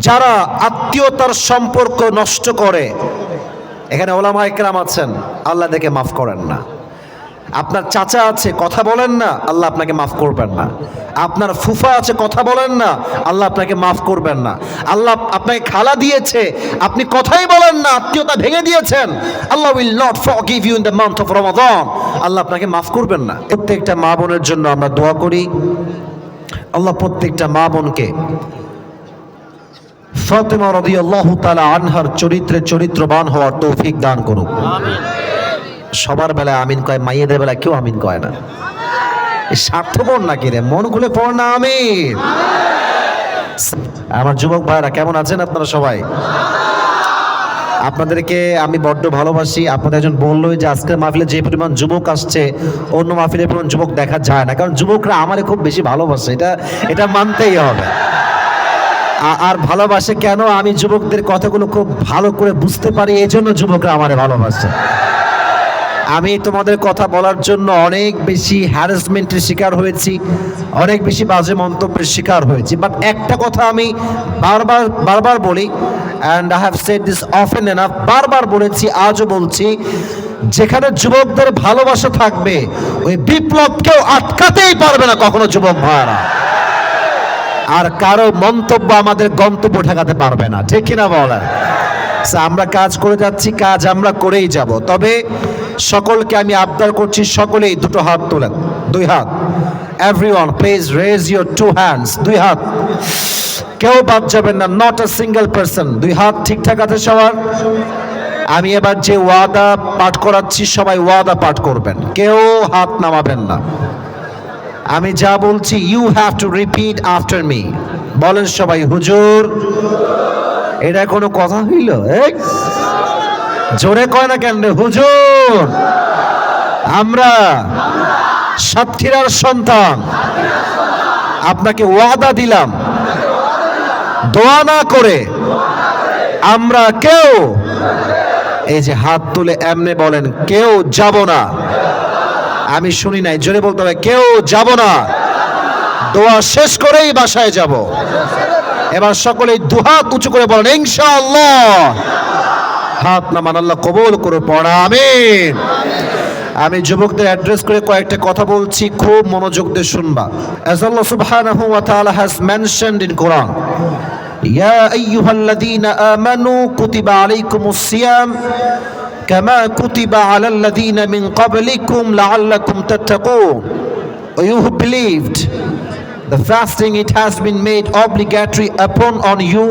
যারা আত্মীয়তার সম্পর্ক নষ্ট করে, এখানে ওলামায়ে কেরাম আছেন, আল্লাহ দেখে মাফ করেন না। আপনার চাচা আছে, কথা বলেন না, আল্লাহ আপনাকে মাফ করবেন না। আপনার ফুফা আছে, কথা বলেন না, আল্লাহ আপনাকে মাফ করবেন না। আল্লাহ আপনাকে খালা দিয়েছে, আপনি কথাই বলেন না, আত্মীয়তা ভেঙে দিয়েছেন, Allah will not forgive you in the month of Ramadan, Allah আপনাকে মাফ করবেন না। প্রত্যেকটা মা বোনের জন্য আমরা দোয়া করি, আল্লাহ প্রত্যেকটা মা বোনকে ফাতেমা রাদিয়াল্লাহু তাআলা আনহার চরিত্রে চরিত্রবান হওয়ার তৌফিক দান করুক। আমিন। সবার বেলায় আমিন কয়, মাইয়েদের বেলায় কেউ আমিন কয় না। স্বার্থপর নাকি রে? মন খুলে পড় না আমিন। আমার যুবক ভাইরা কেমন আছেন আপনারা সবাই? আপনাদেরকে আমি বড্ড ভালোবাসি। আপনাদের একজন বললো যে আজকের মাহফিলে যে পরিমাণ যুবক আসছে, অন্য মাহফিলে পরিমাণ যুবক দেখা যায় না, কারণ যুবকরা আমারে খুব বেশি ভালোবাসে, এটা মানতেই হবে। আর ভালোবাসে কেন? আমি যুবকদের কথাগুলো খুব ভালো করে বুঝতে পারি, এই জন্য যুবকরা আমারে ভালোবাসে। আমি তোমাদের কথা বলার জন্য অনেক বেশি হ্যারাসমেন্টের শিকার হয়েছি, অনেক বেশি বাজে মন্তব্যের শিকার হয়েছি, বাট একটা কথা আমি বারবার বলি, and I have said this often enough, বারবার বলেছি, আজও বলছি, যেখানে যুবকদের ভালোবাসা থাকবে ওই বিপ্লবকেও আটকাতেই পারবে না কখনো যুবক ভাইরা। আর কারো মন্তব্য আমাদের গন্তব্য ঠেকাতে পারবে না, ঠিক কিনা বলেন? আমরা কাজ করে যাচ্ছি, কাজ আমরা করেই যাব। তবে সকলকে আমি আবদার করছি, সকলেই দুটো হাত তোলেন, দুই হাত। Everyone please raise your two hands, দুই হাত, কেউ বাদ যাবেন না, নট আ সিঙ্গেল পারসন। দুই হাত ঠিকঠাক আছে সবার? আমি এবার যে ওয়াদা পাঠ করাচ্ছি, সবাই ওয়াদা পাঠ করবেন, কেউ হাত নামাবেন না। আমি যা বলছি you have to repeat after me. বলেন সবাই, হুজুর। এটা কোনো কথা হইল? জোরে কয় না কেন? হুজুর, আমরা সাতক্ষীরার সন্তান, আপনাকে ওয়াদা দিলাম, দোয়া না করে আমরা কেউ, এই যে হাত তুলে এমনে বলেন, কেউ যাব না। আমি শুনি নাই, জোরে বলতে হবে, কেউ যাব না। দোয়া শেষ করেই বাসায় যাব। এবার সকলেই দুহাত উঁচু করে বলেন ইনশাআল্লাহ। হাত নামান, আল্লাহ কবুল করে পড়া, আমিন। আমি যুবকদের অ্যাড্রেস করে কয়েকটা কথা বলছি, খুব মনোযোগ দিয়ে শুনবা। As Allah subhanahu wa ta'ala has mentioned in Quran, Ya ayyuhalladhina amanu kutiba alaykumus siyam kama kutiba alal ladhina min qablikum la'allakum tattaqun. You who believed, the fasting, it has been made obligatory on you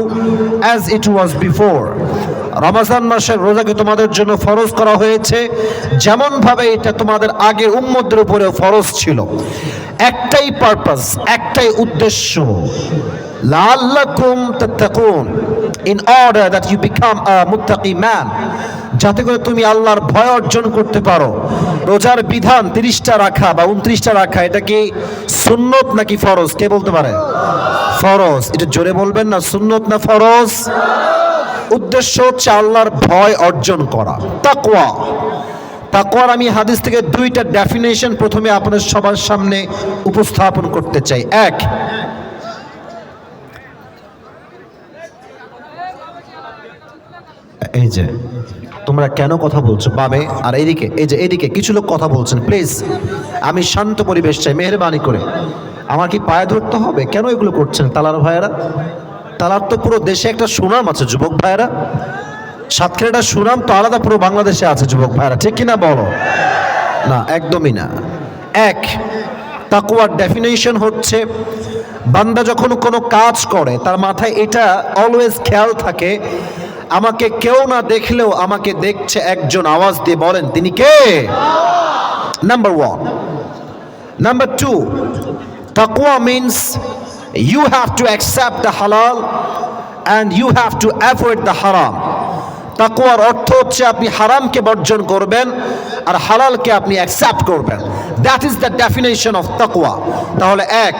as it was before. Ramzan মাসের রোজাকে তোমাদের জন্য ফরজ করা হয়েছে যেমন ভাবে এটা তোমাদের আগের উম্মতদের উপরেও ফরজ ছিল। একটাই পারপাস, একটাই উদ্দেশ্য, লাআল্লাকুম তাত্তাকুন, in order that you become a muttaqi man, যাতে করে তুমি আল্লাহর ভয় অর্জন করতে পারো। রোজার বিধান 30টা রাখা বা 29টা রাখা, এটা কি সুন্নত নাকি ফরজ? কে বলতে পারে? ফরজ। এটা জোরে বলবেন না, সুন্নত না ফরজ? উদ্দেশ্য হচ্ছে আল্লাহর ভয় অর্জন করা, তাকওয়া। তাকওয়ার আমি হাদিস থেকে দুইটা ডেফিনেশন প্রথমে আপনাদের সবার সামনে উপস্থাপন করতে চাই। এক, এই যে তোমরা কেন কথা বলছো বাবে, আর এইদিকে, এই যে এইদিকে কিছু লোক কথা বলছেন, প্লিজ আমি শান্ত পরিবেশ চাই, মেহেরবানি করে। আমার কি পায়ে ধরতে হবে? কেন এগুলো করছেন তালার ভাইয়েরা? তালার তো পুরো দেশে একটা সুনাম আছে যুবক ভাইয়েরা, সাতক্ষীরাটা সুনাম তো আলাদা পুরো বাংলাদেশে আছে যুবক ভাইয়েরা, ঠিক কিনা বলো? না, একদমই না। এক, তাকওয়ার ডেফিনেশন হচ্ছে বান্দা যখন কোনো কাজ করে তার মাথায় এটা অলওয়েজ খেয়াল থাকে, আমাকে কেউ না দেখলেও আমাকে দেখছে একজন, আওয়াজ দিয়ে বলেন তিনি কে? Number one. Number two, taqwa means you have to accept the halal and you have to avoid the haram. তাকওয়ার অর্থ হচ্ছে আপনি হারামকে বর্জন করবেন আর হালালকে আপনি অ্যাকসেপ্ট করবেন। That is the definition of তাকওয়া। তাহলে এক,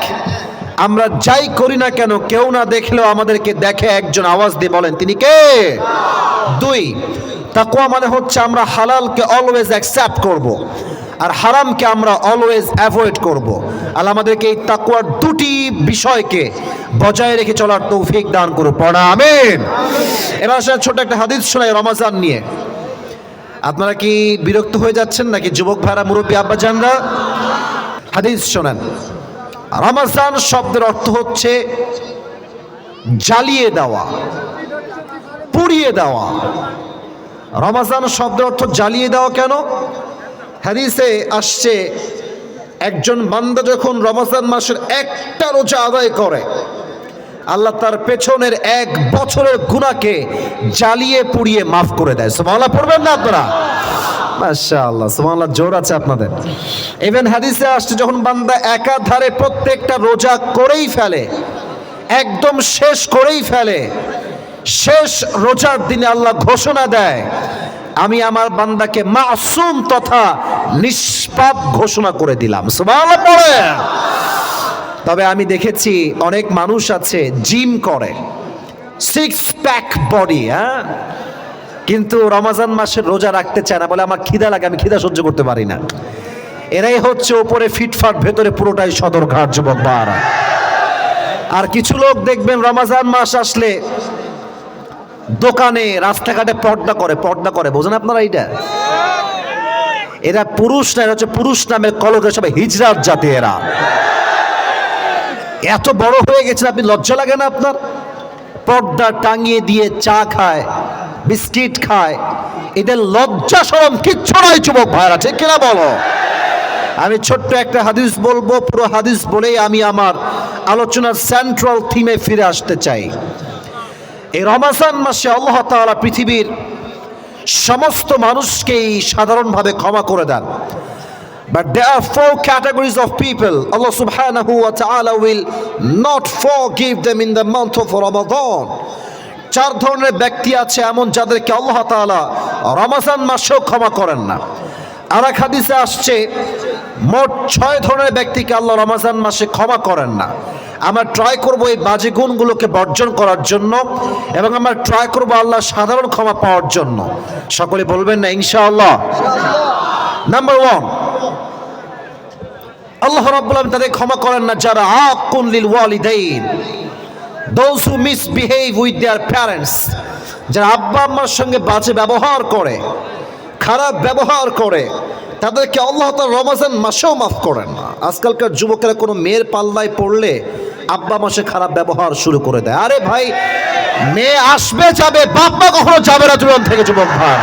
আমরা যাই করি না কেন কেউ না দেখলেও আমাদেরকে দেখে একজন, আওয়াজ দিয়ে বলেন তিনি কে? দুই, তাকওয়া মানে হচ্ছে আমরা হালালকে অলওয়েজ অ্যাকসেপ্ট করব আর হারামকে আমরা অলওয়েজ অ্যাভয়েড করব। আল্লাহ আমাদেরকে এই তাকওয়ার দুটি বিষয়কে বজায় রেখে চলার তৌফিক দান করুন, পড়া আমিন। এবার আসলে ছোট একটা হাদিস শোনাই রমাজান নিয়ে। আপনারা কি বিরক্ত হয়ে যাচ্ছেন নাকি যুবক ভাইরা, মুরব্বী আব্বাজানরা? হাদিস শোনেন। রমাজান শব্দের অর্থ হচ্ছে জ্বালিয়ে দেওয়া, পুড়িয়ে দেওয়া। রমাজান শব্দের অর্থ জ্বালিয়ে দেওয়া কেন? হাদিসে আসছে একজন বান্দা যখন রমজান মাসের একটা রোজা আদায় করে, আল্লাহ তার পেছনের 1 বছরের গুনাহকে জ্বালিয়ে পুড়িয়ে মাফ করে দেয়। সুবহানাল্লাহ পড়বেন না আপনারা? মাশাআল্লাহ, সুবহানাল্লাহ, জোর আছে আপনাদের। ইভেন হাদিসে আসছে যখন বান্দা একাধারে প্রত্যেকটা রোজা করেই ফেলে, একদম শেষ করেই ফেলে, শেষ রোজার দিনে আল্লাহ ঘোষণা দেয়, আমি আমার বান্দাকে মাসুম তথা নিষ্পাপ ঘোষণা করে দিলাম। সুবহানাল্লাহ পড়ে। তবে আমি দেখেছি অনেক মানুষ আছে জিম করে, 6 প্যাক বডি, হ্যাঁ, কিন্তু রমজান মাসের রোজা রাখতে চায় না, বলে আমার খিদা লাগে, আমি খিদা সহ্য করতে পারি না। এরাই হচ্ছে উপরে ফিটফাট, ভেতরে পুরোটাই সদরঘাট যুবক বারা। আর কিছু লোক দেখবেন রমজান মাস আসলে দোকানে রাস্তাঘাটে পর্দা করে, বোঝেন আপনারা এইটা? এরা পুরুষ না, এরা হচ্ছে পুরুষ নামের কলঙ্কের সবাই হিজড়ার জাতি। এরা এত বড় হয়ে গেছে, আপনি লজ্জা লাগে না আপনার? পর্দা টাঙিয়ে দিয়ে চা খায়, বিস্কিট খায়, এদের লজ্জা শরম কিচ্ছু নাই যুবক ভাইরা, ঠিক কিনা বলো? আমি ছোট্ট একটা হাদিস বলবো, পুরো হাদিস বলেই আমি আমার আলোচনার সেন্ট্রাল থিমে ফিরে আসতে চাই। এই রমজান মাসে আল্লাহ তাআলা পৃথিবীর সমস্ত মানুষকেই সাধারণভাবে ক্ষমা করে দেন। But there are 4 categories of people Allah subhanahu wa ta'ala will not forgive them in the month of Ramadan. 4 ধরনের ব্যক্তি আছে এমন, যাদেরকে আল্লাহ তাআলা রমজান মাসেও ক্ষমা করেন না। আর এক হাদিসে আসছে মোট 6 ধরনের ব্যক্তিকে আল্লাহ রমজান মাসে ক্ষমা করেন না। আমরা ট্রাই করব এই বাজে গুণগুলোকে বর্জন করার জন্য, এবং আমরা ট্রাই করব আল্লাহ সাধারণ ক্ষমা পাওয়ার জন্য। সকলে বলবেন না ইনশাআল্লাহ? নাম্বার 1, আল্লাহ রাব্বুল আলামিন তাদের ক্ষমা করেন না যারা আকুন লিল ওয়ালিদাইন, those who misbehave with their parents, যারা আব্বা আম্মার সঙ্গে বাজে ব্যবহার করে, খারাপ ব্যবহার করে, তাদেরকে আল্লাহ তাআলা রমজান মাসেও মাফ করেন না। আজকালকার যুবকেরা কোনো মেয়ের পাল্লায় পড়লে আব্বা মাসে খারাপ ব্যবহার শুরু করে দেয়। আরে ভাই, মেয়ে আসবে যাবে, বাপ মা কখনো যাবে না জীবন থেকে যুবক ভাই।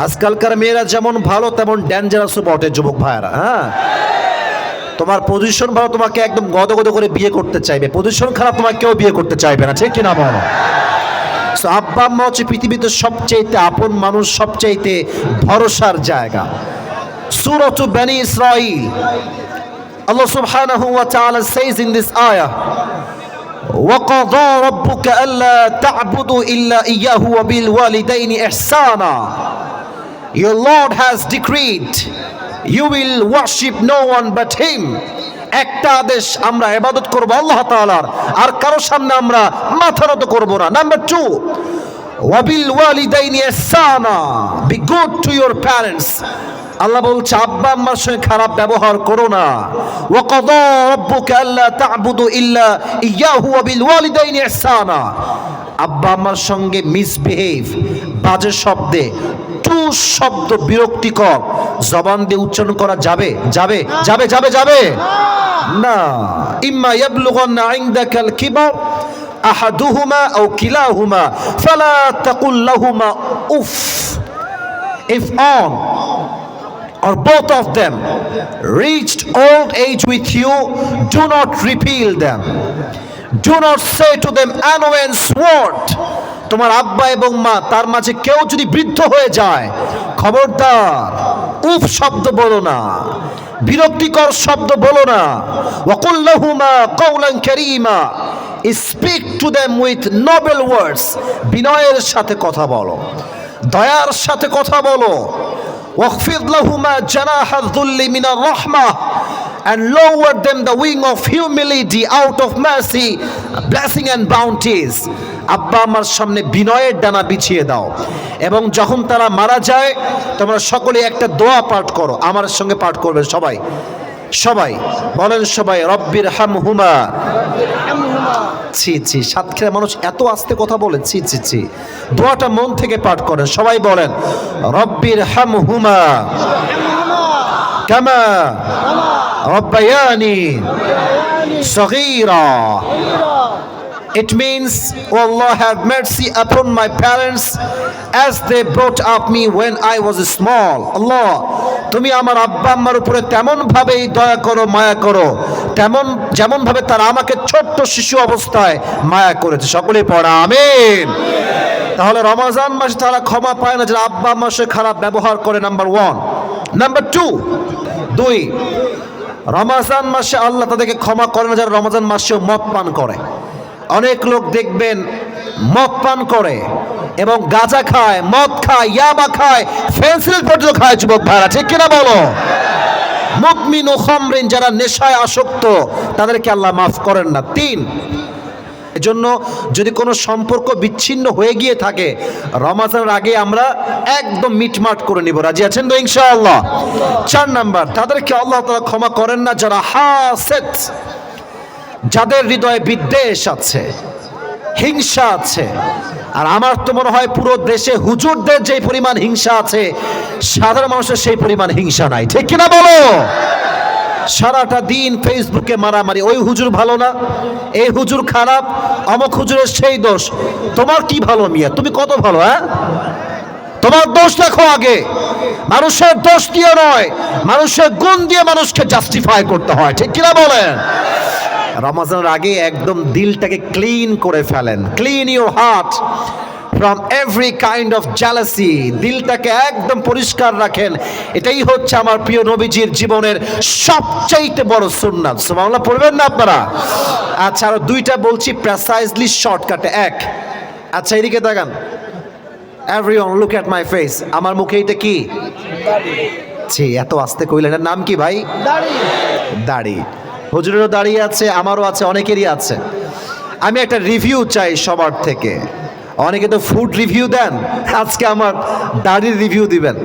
আজকালকার মেয়েরা যেমন ভালো তেমন ডেঞ্জারাসও বটে যুবক ভাইরা। হ্যাঁ, তোমার পজিশন ভালো, তোমাকে একদম গদগদ করে বিয়ে করতে চাইবে, পজিশন খারাপ, তোমাকে কেউ বিয়ে করতে চাইবে না, ঠিক কিনা বলো? সো আব্বা আম্মা হচ্ছে পৃথিবীতে সবচাইতে আপন মানুষ, সবচাইতে ভরসার জায়গা। সূরাতু বনি Israel, Allah subhanahu wa ta'ala says in this ayah, وَقَضَى رَبُّكَ أَلَّا تَعْبُدُوا إِلَّا إِيَّاهُ وَبِالْوَالِدَيْنِ إِحْسَانًا. Your Lord has decreed you will worship no one but him. একটা আদেশ, আমরা ইবাদত করব আল্লাহ তাআলার, আর কারো সামনে আমরা মাথা নত করব না। নাম্বার 2, ওয়াবিল ওয়ালিদাইনি ইহসানা, be good to your parents. Allah বলছে আব্বা আম্মার সঙ্গে খারাপ ব্যবহার করো না। ওয়াকাদা রাব্বুকা আল্লা তা'বুদু ইল্লা ইয়াহু ওয়াবিল ওয়ালিদাইনি ইহসানা। আব্বা আম্মার সঙ্গে মিসবিহেভ, বাজে শব্দে, টু শব্দ বিরক্তিকর জবান দিয়ে উচ্চারণ করা যাবে? যাবে যাবে যাবে যাবে না। ইম্মা ইয়াবলুগান্না ইনদাকাল কিবার আহাদুহুমা আও কিলাহুমা ফালা তাকুল লাহুমা উফ। If on or both of them reached old age with you, do not repel them. Do not say to them annoyance word. তোমার আব্বা এবং মা, তার মাঝে কেউ যদি বৃদ্ধ হয়ে যায়, খবরদার উফ শব্দ বলো না, বিরক্তিকর শব্দ বলো না। ওয়াকুল লাহুমা কাওলান কারীমা, speak to them with noble words, বিনয়ের সাথে কথা বলো, দয়ার সাথে কথা বলো। ওয়াখফিদ লাহুমা জানাহা যুল্লি মিনার রাহমাহ, and lowered them the wing of humility out of mercy, blessing and bounties. আব্বা আমার সামনে বিনয়ের ডানা বিছিয়ে দাও, এবং যখন তারা মারা যায় তোমরা সকলে একটা দোয়া পাঠ করো, আমার সঙ্গে পাঠ করবে সবাই, সবাই বলেন সবাই, রব্বির হামহুমা। ছি ছি, সাতক্ষীরা মানুষ এত আস্তে কথা বলে, ছি ছি ছি। দোয়াটা মন থেকে পাঠ করেন, সবাই বলেন রব্বির হামহুমা কামা রব্বায়ানি সগীরা। It means, oh Allah, have mercy upon my parents as they brought up me when I was small. Allah, তুমি আমার আব্বা আম্মার উপরে তেমন ভাবেই দয়া করো, মায়া করো, তেমন যেমন ভাবে তারা আমাকে ছোট্ট শিশু অবস্থায় মায়া করেছে। সকলেই পড়া আমিন। তাহলে রমজান মাসে তারা ক্ষমা পায় না যারা আব্বা আম্মার সাথে খারাপ ব্যবহার করে, নাম্বার 1। নাম্বার 2, রমজান মাসে আল্লাহ তাদেরকে ক্ষমা করে না যারা রমজান মাসেও মদ পান করে। অনেক লোক দেখবেন মদ পান করে এবং গাঁজা খায়, মদ খায়, ইয়াবা খায়, ফেন্সিল পর্যন্ত খায়। যুবক ভাইরা ঠিক কিনা বলো? মুদমিন ও খামরিন, যারা নেশায় আসক্ত তাদেরকে আল্লাহ মাফ করেন না। 3, এজন্য যদি কোনো সম্পর্ক বিচ্ছিন্ন হয়ে গিয়ে থাকে রমজানের আগে আমরা একদম মিটমাট করে নিব। রাজি আছেন তো ইনশাআল্লাহ? 4 নাম্বার, তাদেরকে আল্লাহ তাআলা ক্ষমা করেন না যারা হাসেদ, যাদের হৃদয়ে বিদ্বেষ আছে, হিংসা আছে। আর আমার তো মনে হয় পুরো দেশে হুজুরদের যে পরিমাণ হিংসা আছে সাধারণ মানুষের সেই পরিমাণ হিংসা নাই। ঠিক কিনা বলো? সারাটা দিন ফেসবুকে মারামারি, ওই হুজুর ভালো না, এই হুজুর খারাপ, অমুক হুজুরের সেই দোষ। তোমার কি ভালো মিয়া? তুমি কত ভালো? হ্যাঁ, তোমার দোষ দেখো আগে। মানুষের দোষ দিয়ে নয়, মানুষের গুণ দিয়ে মানুষকে জাস্টিফাই করতে হয়। ঠিক কিনা বলেন? রমজানের আগে একদম দিলটাকে ক্লিন করে ফেলেন, clean your heart from every kind of jealousy. দিলটাকে একদম পরিষ্কার রাখেন। এটাই হচ্ছে আমার প্রিয় নবীজির জীবনের সবচাইতে বড় সুন্নাত। সুবহানাল্লাহ পড়বেন না আপনারা? আচ্ছা, আর 2টা বলছি প্রেসাইজলি শর্টকাটে। 1, আচ্ছা এদিকে তাকান, everyone look at my face. আমার মুখে এটা কি? ছি, এত আস্তে কইলেন। এর নাম কি ভাই? দাড়ি। দাড়ি। হুজুরেরও দাড়ি আছে, আমারও আছে, অনেকেরই আছে। আমি একটা রিভিউ চাই সবার থেকে। অনেকে তো ফুড রিভিউ দেন, আজকে আমার দাড়ির রিভিউ দিবেন।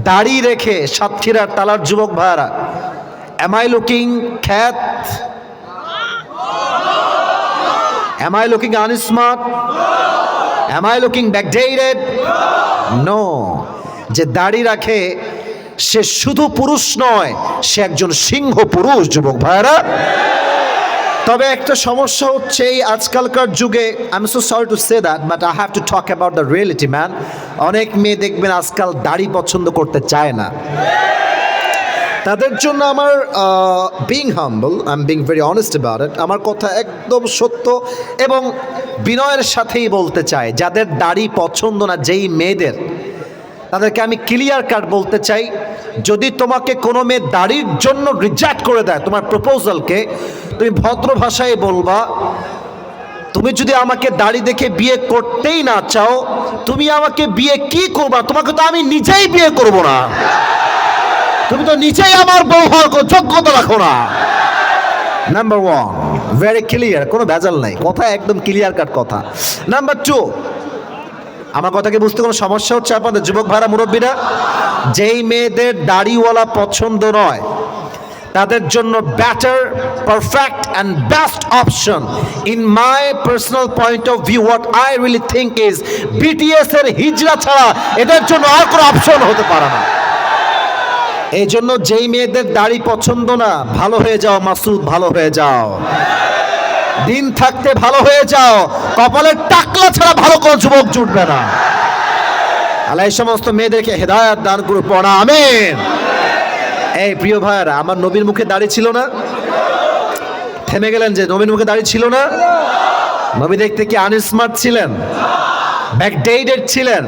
দাড়ি রেখে সাতক্ষীরার তালার যুবক ভাইরা, এম আই লুকিং খ্যাত? Am I looking unsmart? Am I looking backdated? No. যে দাড়ি রাখে সে শুধু পুরুষ নয়, সে একজন সিংহ পুরুষ। যুবক ভাইরা, তবে একটা সমস্যা হচ্ছে এই আজকালকার যুগে, I am so sorry to say that, but I have to talk about the reality man. অনেক মেয়ে দেখবেন আজকাল দাড়ি পছন্দ করতে চায় না। তাদের জন্য আমার being humble, I am being very honest about it, আমার কথা একদম সত্য এবং বিনয়ের সাথেই বলতে চাই, যাদের দাড়ি পছন্দ না, যেই মেয়েদের, তাদেরকে আমি ক্লিয়ার কাট বলতে চাই, যদি তোমাকে কোনো মেয়ে দাড়ির জন্য রিজেক্ট করে দেয় তোমার প্রপোজালকে, তুমি ভদ্র ভাষায় বলবা, তুমি যদি আমাকে দাড়ি দেখে বিয়ে করতেই না চাও, তুমি আমাকে বিয়ে কি করবা? তোমাকে তো আমি নিজেই বিয়ে করব না, তুমি তো নিজেই আমার বউ হওয়ার যোগ্যতা রাখো না। নাম্বার 1, ভেরি ক্লিয়ার, কোনো ভেজাল নাই, কথা একদম ক্লিয়ার কাট কথা। নাম্বার 2, আমার কথাকে বুঝতে কোনো সমস্যা হচ্ছে আপনাদের যুবক ভাইরা, মুরব্বীরা? যেই মেয়েদের দাড়িওয়ালা পছন্দ নয় তাদের জন্য better, perfect and best option in my personal point of view, what I really think is, BTS এর হিজরা ছাড়া এদের জন্য আর কোনো অপশন হতে পারে না। এই জন্য যেই মেয়েদের দাড়ি পছন্দ না, ভালো হয়ে যাও মাসুদ, ভালো হয়ে যাও, দিন থাকতে ভালো হয়ে যাও, কপালের টাকলা ছাড়া ভালো কোনো যুবক জুটবে না। আল্লাহ এই সমস্ত মেয়েদেরকে হেদায়েত দান করুন, পড়া আমিন। এই প্রিয় ভাইরা, আমার নবীর মুখে দাড়ি ছিল না? থেমে গেলেন যে? নবীর মুখে দাড়ি ছিল না? নবী দেখতে কি আনস্মার্ট ছিলেন? ব্যাকডেটেড ছিলেন?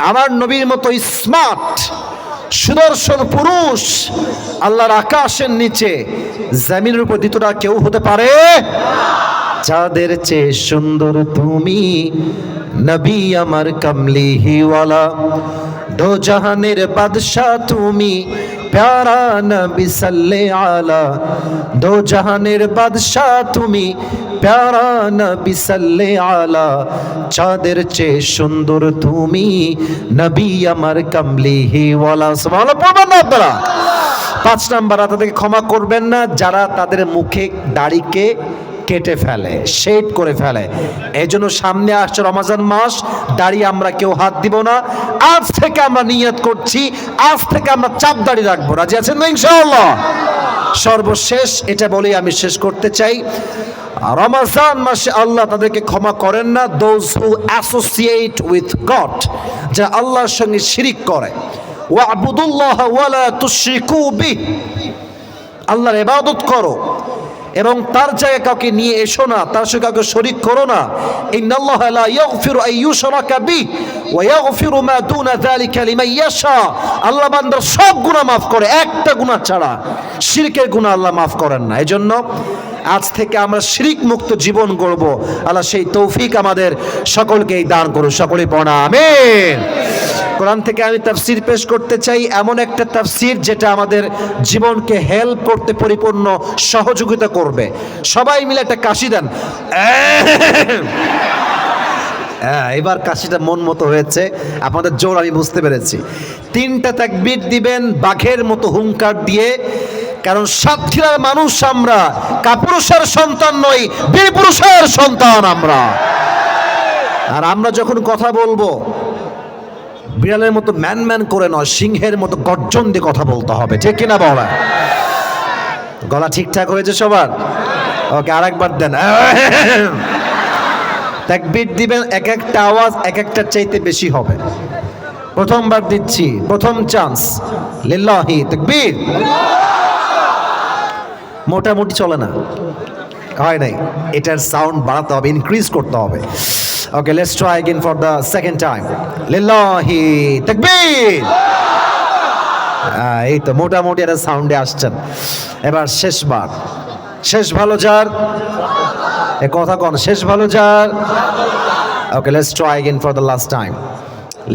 আমার নবীর মতো স্মার্ট সুদর্শন পুরুষ আল্লাহর আকাশের নিচে জমিনের উপর দ্বিতীয়টা কেউ হতে পারে? যাদের চেয়ে সুন্দর তুমি নবী আমার কামলিহিওয়ালা, দো জাহানের বাদশাহ তুমি, প্যারা নবী সাল্লে আলা। দো জাহানের বাদশাহ তুমি, প্যারা নবী সাল্লে আলা। চাঁদের চেয়ে সুন্দর তুমি, নবী আমার কামলিহি ওয়ালা। সুবহানাল্লাহ পড়বেন না আপনারা? 5 নাম্বার, তাদেরকে ক্ষমা করবেন না যারা তাদের মুখে দাড়িকে কেটে ফেলে, শেড করে ফেলে। এই জন্য সামনে আসছে রমজান মাস, দাড়ি আমরা কেউ হাত দিব না। আজ থেকে আমরা নিয়ত করছি, আজ থেকে আমরা চাপ দাড়ি রাখবো। রাজি আছেন তো ইনশাআল্লাহ? সর্বশেষ এটা বলেই আমি শেষ করতে চাই, রমজান মাসে আল্লাহ তাদেরকে ক্ষমা করেন না, those who associate with god, যারা আল্লাহর সঙ্গে শিরিক করে। ওয়াবুদুল্লাহ ওয়ালা তুশরিকু বিহি, আল্লাহর ইবাদত করো এবং তার জায়গায় কাউকে নিয়ে এসো না, তার সঙ্গে কাউকে শরীক করো না। ইন্নাল্লাহা লা ইয়াগফিরু আন ইউশরাকা বিহি ওয়া ইয়াগফিরু মা দুনা যালিকা লিমান ইয়াশা। আল্লাহ বান্দার সব গুনাহ মাফ করে, একটা গুনাহ ছাড়া, শিরকের গুনাহ আল্লাহ মাফ করেন না। এজন্য আজ থেকে আমরা শিরিক মুক্ত জীবন গড়ব। আল্লাহ সেই তৌফিক আমাদের সকলকেই দান করুন। সকলে পড়া আমিন। কোরআন থেকে আমি তাফসীর পেশ করতে চাই, এমন একটা তাফসীর যেটা আমাদের জীবনকে হেল্প করতে পরিপূর্ণ সহযোগিতা করবে। সবাই মিলে একটা কাশি দেন। এবার কাশিটা মন মতো হয়েছে, আপনাদের জোর আমি বুঝতে পেরেছি। 3টা তাকবীর দিবেন বাঘের মতো হুঙ্কার দিয়ে, কারণ সাতক্ষীরার মানুষ আমরা, কাপুরুষের সন্তান নই, বীর পুরুষের সন্তান আমরা। আর আমরা যখন কথা বলবো বিড়ালের মতো ম্যান ম্যান করে নয়, সিংহের মতো গর্জন দিয়ে কথা বলতে হবে, ঠিক কিনা বলা? গলা ঠিকঠাক হয়েছে সবার? ওকে, আরেকবার দেন। তাকবীর দিবেন, এক একটা আওয়াজ এক একটার চাইতে বেশি হবে। প্রথমবার দিচ্ছি, প্রথম চান্স, লিল্লাহি তাকবীর। মোটামুটি চলে না, হয় নাই, এটার সাউন্ড বাড়াতে হবে, ইনক্রিজ করতে হবে। Okay, let's try again for the second time. লিল্লাহি তাকবীর। এই তো মোটামুটি একটা সাউন্ডে আসছেন। এবার শেষবার, শেষ ভালো যার, এ কথা কোন, শেষ ভালো যার। Okay, let's try again for the last time.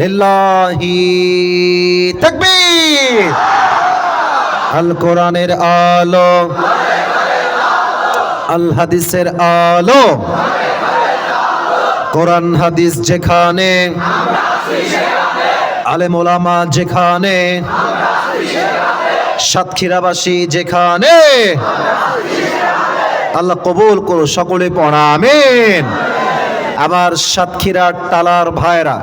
লিল্লাহি তাকবীর। আল কোরআনের আলো, আল হাদিসের আলো, কোরআন হাদিস যেখানে, আলেম ওলামা যেখানে, সাতক্ষীরাবাসী যেখানে, আল্লাহ কবুল করো। সকলে পড়া আমিন। আমার সাতক্ষীরার টালার ভাইরা,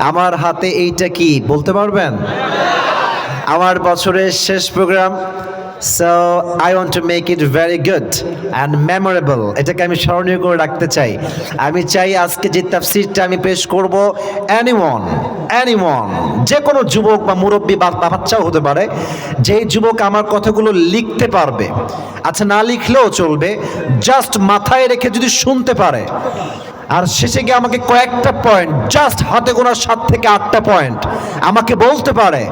আমার হাতে এইটা কি বলতে পারবেন? আমার বছরের শেষ programme, so I want to make it very good and memorable. এটাকে আমি স্মরণীয় করে রাখতে চাই। আমি চাই আজকে যে তাফসীরটা আমি পেশ করব, anyone, যে কোনো যুবক বা মুরব্বী বা বাচ্চাও হতে পারে, যেই যুবক আমার কথাগুলো লিখতে পারবে, আচ্ছা না লিখলেও চলবে, জাস্ট মাথায় রেখে যদি শুনতে পারে, আর শেষে গিয়ে আমাকে কয়েকটা পয়েন্ট, জাস্ট হাতে গোনা 7 থেকে 8টা পয়েন্ট আমাকে বলতে পারে,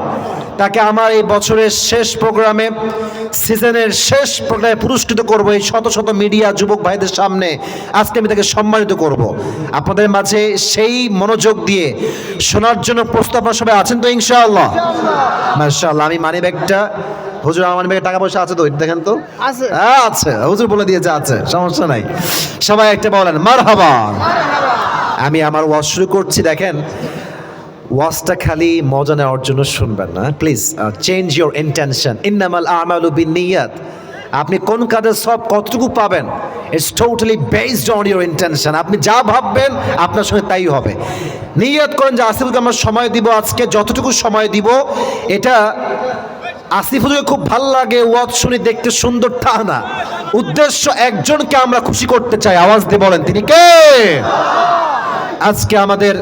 তাকে আমার এই বছরের শেষ প্রোগ্রামে, সিজনের শেষ প্রোগ্রামে পুরস্কৃত করব। এই শত শত মিডিয়া যুবক ভাইদের সামনে আজকে আমি তাকে সম্মানিত করব। আপনাদের মাঝে সেই মনোযোগ দিয়ে শোনার জন্য প্রস্তুত আপনারা সবাই আছেন তো ইনশাআল্লাহ? মাশাআল্লাহ। আমি মানি ব্যাগটা, হুজুর আমার মানি ব্যাগে টাকা পয়সা আছে তো, দেখেন তো আছে। আছে, হুজুর বলে দিয়েছে আছে, সমস্যা নাই। সবাই একটা বলেন মারহাবা। আমি আমার ওয়াজ শুরু করছি। দেখেন, ওয়াজটা খালি মজা নেওয়ার জন্য শুনবেন না, প্লিজ চেঞ্জ ইউর ইন্টেনশন। ইন্নামাল আমালু বিন্নিয়াত। আপনি কোন কাজের সব কতটুকু পাবেন, it's totally based on your intention. আপনি যা ভাববেন আপনার সঙ্গে তাই হবে। নিয়ত করেন যে আসিফুলকে আমরা সময় দিব, আজকে যতটুকু সময় দিব, এটা আসিফুলকে খুব ভালো লাগে ওয়াজ শুনে দেখতে সুন্দর তা না, উদ্দেশ্য একজনকে আমরা খুশি করতে চাই। আওয়াজ দিয়ে বলেন তিনি কে? আজকে আমাদের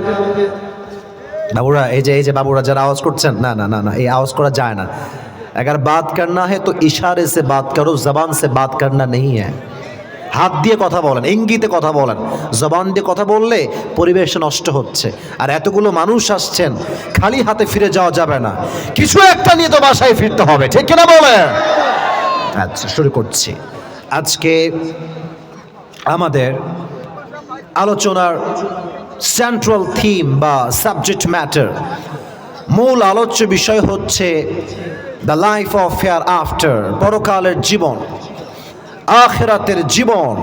बाबूरा ये बाबूरा जरा आवाज करছেন না না না না এই आवाज करा जाए ना। अगर बात करना है तो इशारे से बात करो, जबान से बात करना नहीं है। হাত দিয়ে কথা বলেন, ইঙ্গিতে কথা বলেন। জবান দিয়ে কথা বললে পরিবেশ নষ্ট হচ্ছে। আর এতগুলো মানুষ আসছেন, খালি হাতে ফিরে যাওয়া যাবে না, কিছু একটা নিয়ে তো বাসায় ফিরতে হবে, ঠিক কিনা বলেন? আচ্ছা, শুরু করছি। আজকে আমাদের আলোচনার সেন্ট্রাল থিম বা সাবজেক্ট ম্যাটার মূল আলোচ্য বিষয় হচ্ছে the life of hereafter, পরকালের জীবন, আখিরাতের জীবন,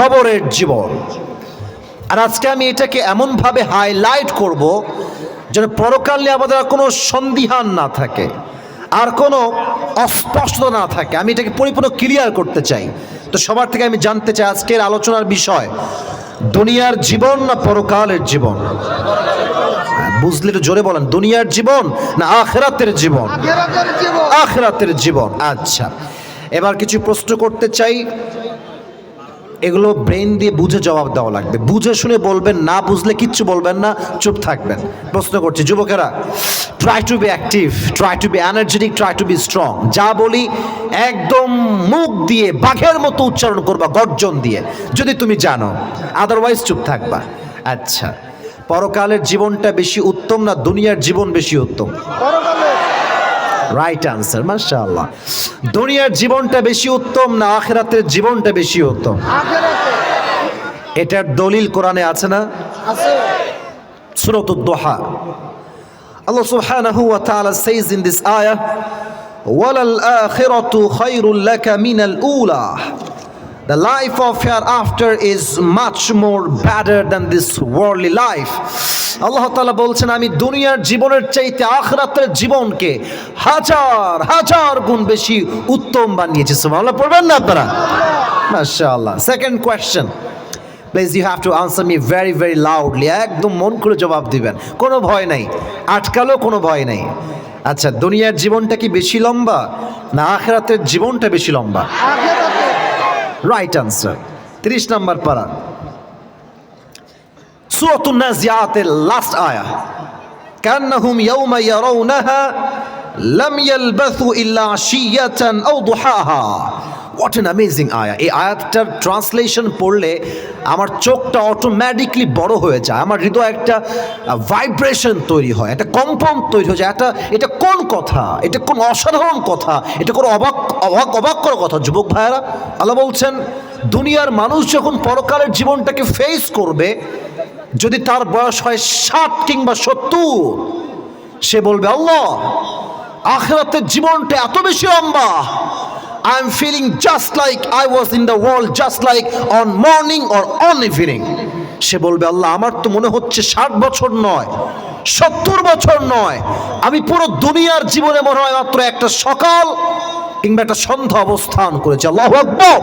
কবরের জীবন। আর আজকে আমি এটাকে এমনভাবে হাইলাইট করব যেন পরকাল নিয়ে আমাদের আর কোনো সন্দিহান না থাকে, আর কোনো অস্পষ্টতা না থাকে। আমি এটাকে পরিপূর্ণ ক্লিয়ার করতে চাই। তো সবার থেকে আমি জানতে চাই আজকের আলোচনার বিষয় দুনিয়ার জীবন না পরকালের জীবন? বুঝলে একটু জোরে বলেন, দুনিয়ার জীবন না আখিরাতের জীবন? আখিরাতের জীবন। আচ্ছা, এবার কিছু প্রশ্ন করতে চাই, এগুলো ব্রেন দিয়ে বুঝে জবাব দেওয়া লাগবে। বুঝে শুনে বলবেন, না বুঝলে কিচ্ছু বলবেন না, চুপ থাকবেন। প্রশ্ন করছি যুবকেরা, try to be active, try to be energetic, try to be strong. যা বলি একদম মুখ দিয়ে বাঘের মতো উচ্চারণ করবা, গর্জন দিয়ে, যদি তুমি জানো, আদারওয়াইজ চুপ থাকবা। আচ্ছা, পরকালের জীবনটা বেশি উত্তম না দুনিয়ার জীবন বেশি উত্তম? রাইট আনসার, মাশাআল্লাহ। দুনিয়ার জীবনটা বেশি উত্তম না আখিরাতের জীবনটা বেশি উত্তম? এটার দলিল কোরআনে আছে না? আছে। সূরাতুদ দুহা, আল্লাহ সুবহানাহু ওয়া তাআলা says in this ayah, ওয়ালাল আখিরাতু Khairul লাকা মিনাল উলা, the life of hereafter is much more better than this worldly life. আল্লাহ তাআলা বলছেন, আমি দুনিয়ার জীবনের চাইতে আখিরাতের জীবনকে হাজার হাজার গুণ বেশি উত্তম বানিয়েছি। সুবহানাল্লাহ পড়বেন না আপনারা? মাশাআল্লাহ। Second question, please you have to answer me very very loudly, একদম মন খুলে জবাব দিবেন, কোনো ভয় নাই, আটকালো কোনো ভয় নাই। আচ্ছা, দুনিয়ার জীবনটা কি বেশি লম্বা না আখিরাতের জীবনটা বেশি লম্বা? Right answer. 30 নম্বর পারা, সূরাতুন নাজিআতের লাস্ট আয়াহ, কান্নাহুম ইয়াওমা ইয়ারাউনাহা লাম ইয়ালবাথু ইল্লা আশিয়াতান আও দুহাহা। What an amazing ayah. এই আয়াতটার ট্রান্সলেশন পড়লে আমার চোখটা অটোমেটিকলি বড় হয়ে যায়, আমার হৃদয়ে একটা ভাইব্রেশন তৈরি হয়, একটা কম্পন তৈরি হয়ে যায়। এটা কোন কথা, এটা কোন অসাধারণ কথা, এটা কোনো অবাক করার কথা। যুবক ভাইয়েরা, আল্লাহ বলছেন দুনিয়ার মানুষ যখন পরকালের জীবনটাকে ফেস করবে, যদি তার বয়স হয় 60 কিংবা 70, সে বলবে, আল্লাহ আখিরাতের জীবনটা এত বেশি লম্বা, I am feeling just like I was in the world, just like on morning or on evening. সে বলবে, আল্লাহ আমার তো মনে হচ্ছে 60 বছর নয়, 70 বছর নয়, আমি পুরো দুনিয়ার জীবনে মনে হয় মাত্র একটা সকাল কিংবা একটা সন্ধ্যা অবস্থান করেছি। আল্লাহু আকবার।